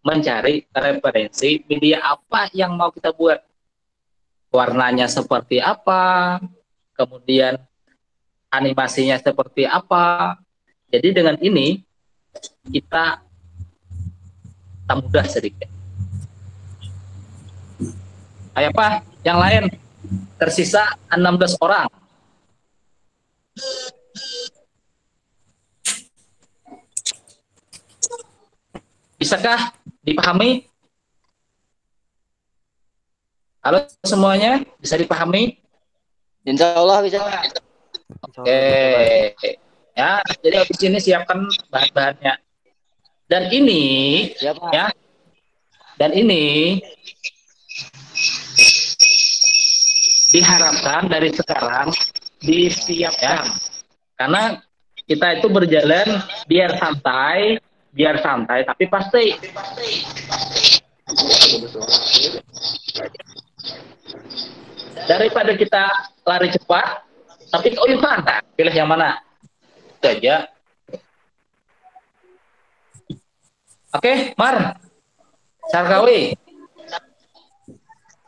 mencari referensi media apa yang mau kita buat. Warnanya seperti apa, kemudian animasinya seperti apa. Jadi dengan ini kita tak mudah sedikit. Ayo Pak, yang lain tersisa 16 orang. Bisakah dipahami? Halo semuanya, bisa dipahami? Insya Allah bisa. Oke. Ya, jadi habis ini siapkan bahan-bahannya. Dan ini, ya, dan ini diharapkan dari sekarang disiapkan. Karena kita itu berjalan biar santai, tapi pasti. Daripada kita lari cepat, tapi keuyuhan, pilih yang mana? Itu aja. Oke, Mar, Sarkawi.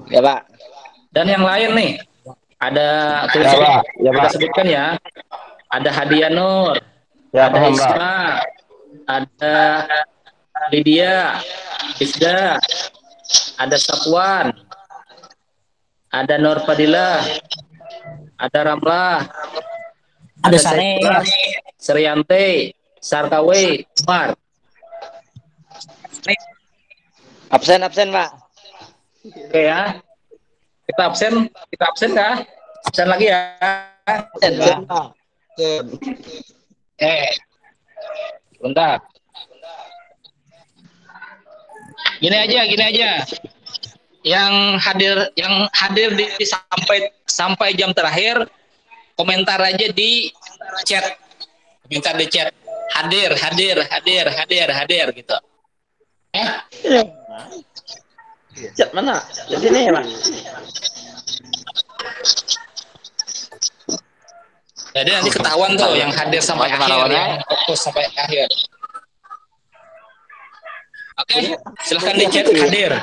Ya Pak. Dan yang lain nih, ada kita sebutkan ya. Ada Hadiah Nur, ada Isma, ada Lydia, Isda, ada Safwan, ada Nur Fadilah, ada Ramlah, Ada Sane, Seriante, Sarkawi, Mar. Absen Pak. Oke ya. Kita absen kah? Absen lagi ya. Absen Pak. Bentar. Gini aja. Yang hadir sampai jam terakhir, komentar aja di chat. Komentar di chat. Hadir gitu. Chat mana? Di sini ya Pak. Jadi nanti ketahuan tuh yang hadir sampai akhir, yang fokus sampai akhir. Oke, silahkan di chat hadir.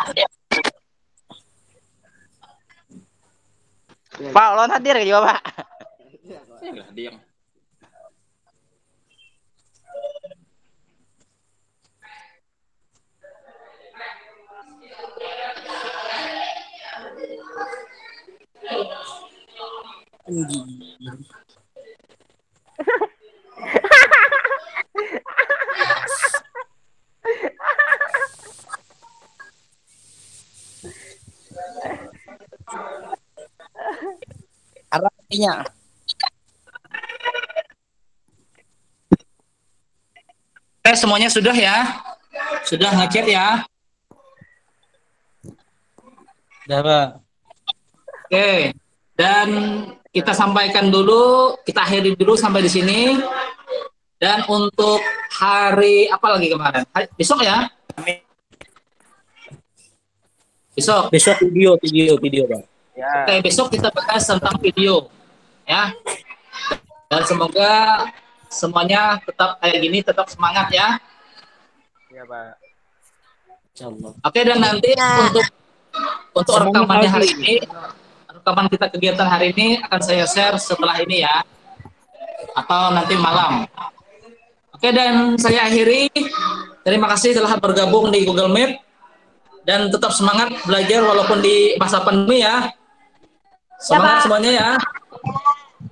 Pak, ulun hadir juga Pak. Diam. arahnya. Semuanya sudah ya? Sudah ngechat ya? Udah Pak. Oke. Dan kita sampaikan dulu, kita akhiri dulu sampai di sini. Dan untuk hari apa lagi kemarin? Besok ya? Besok video Pak. Ya. Oke, besok kita bahas tentang video ya. Dan semoga semuanya tetap kayak gini, tetap semangat ya. Ya Pak. Insyaallah. Oke, dan nanti untuk rekamannya hari ini, rekaman kita kegiatan hari ini akan saya share setelah ini ya, atau nanti malam. Oke, dan saya akhiri. Terima kasih telah bergabung di Google Meet dan tetap semangat belajar walaupun di masa pandemi ya. Semangat semuanya ya.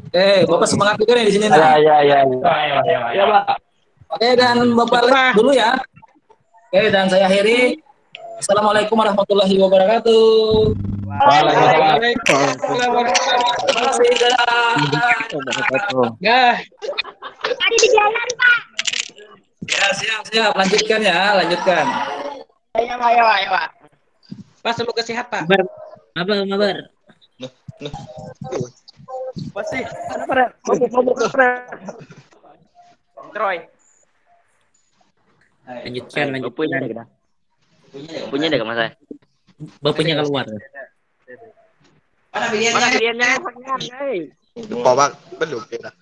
Oke, Bapak semangat juga nih di sini nah. Ya Pak. Oke, dan Bapak dulu ya. Oke, dan saya akhiri. Assalamualaikum warahmatullahi wabarakatuh. Waalaikumsalam. Terima kasih. Tadi di jalan, Pak. Ya, siap. Lanjutkan ya, lanjutkan. Ya Pak. Pak, semoga sehat Pak. Mabar. Masih. Troy. Lanjutkan. Punya deh Mas saya. Bapaknya keluar. Mana pilihannya? Lupa Bang, belum kita.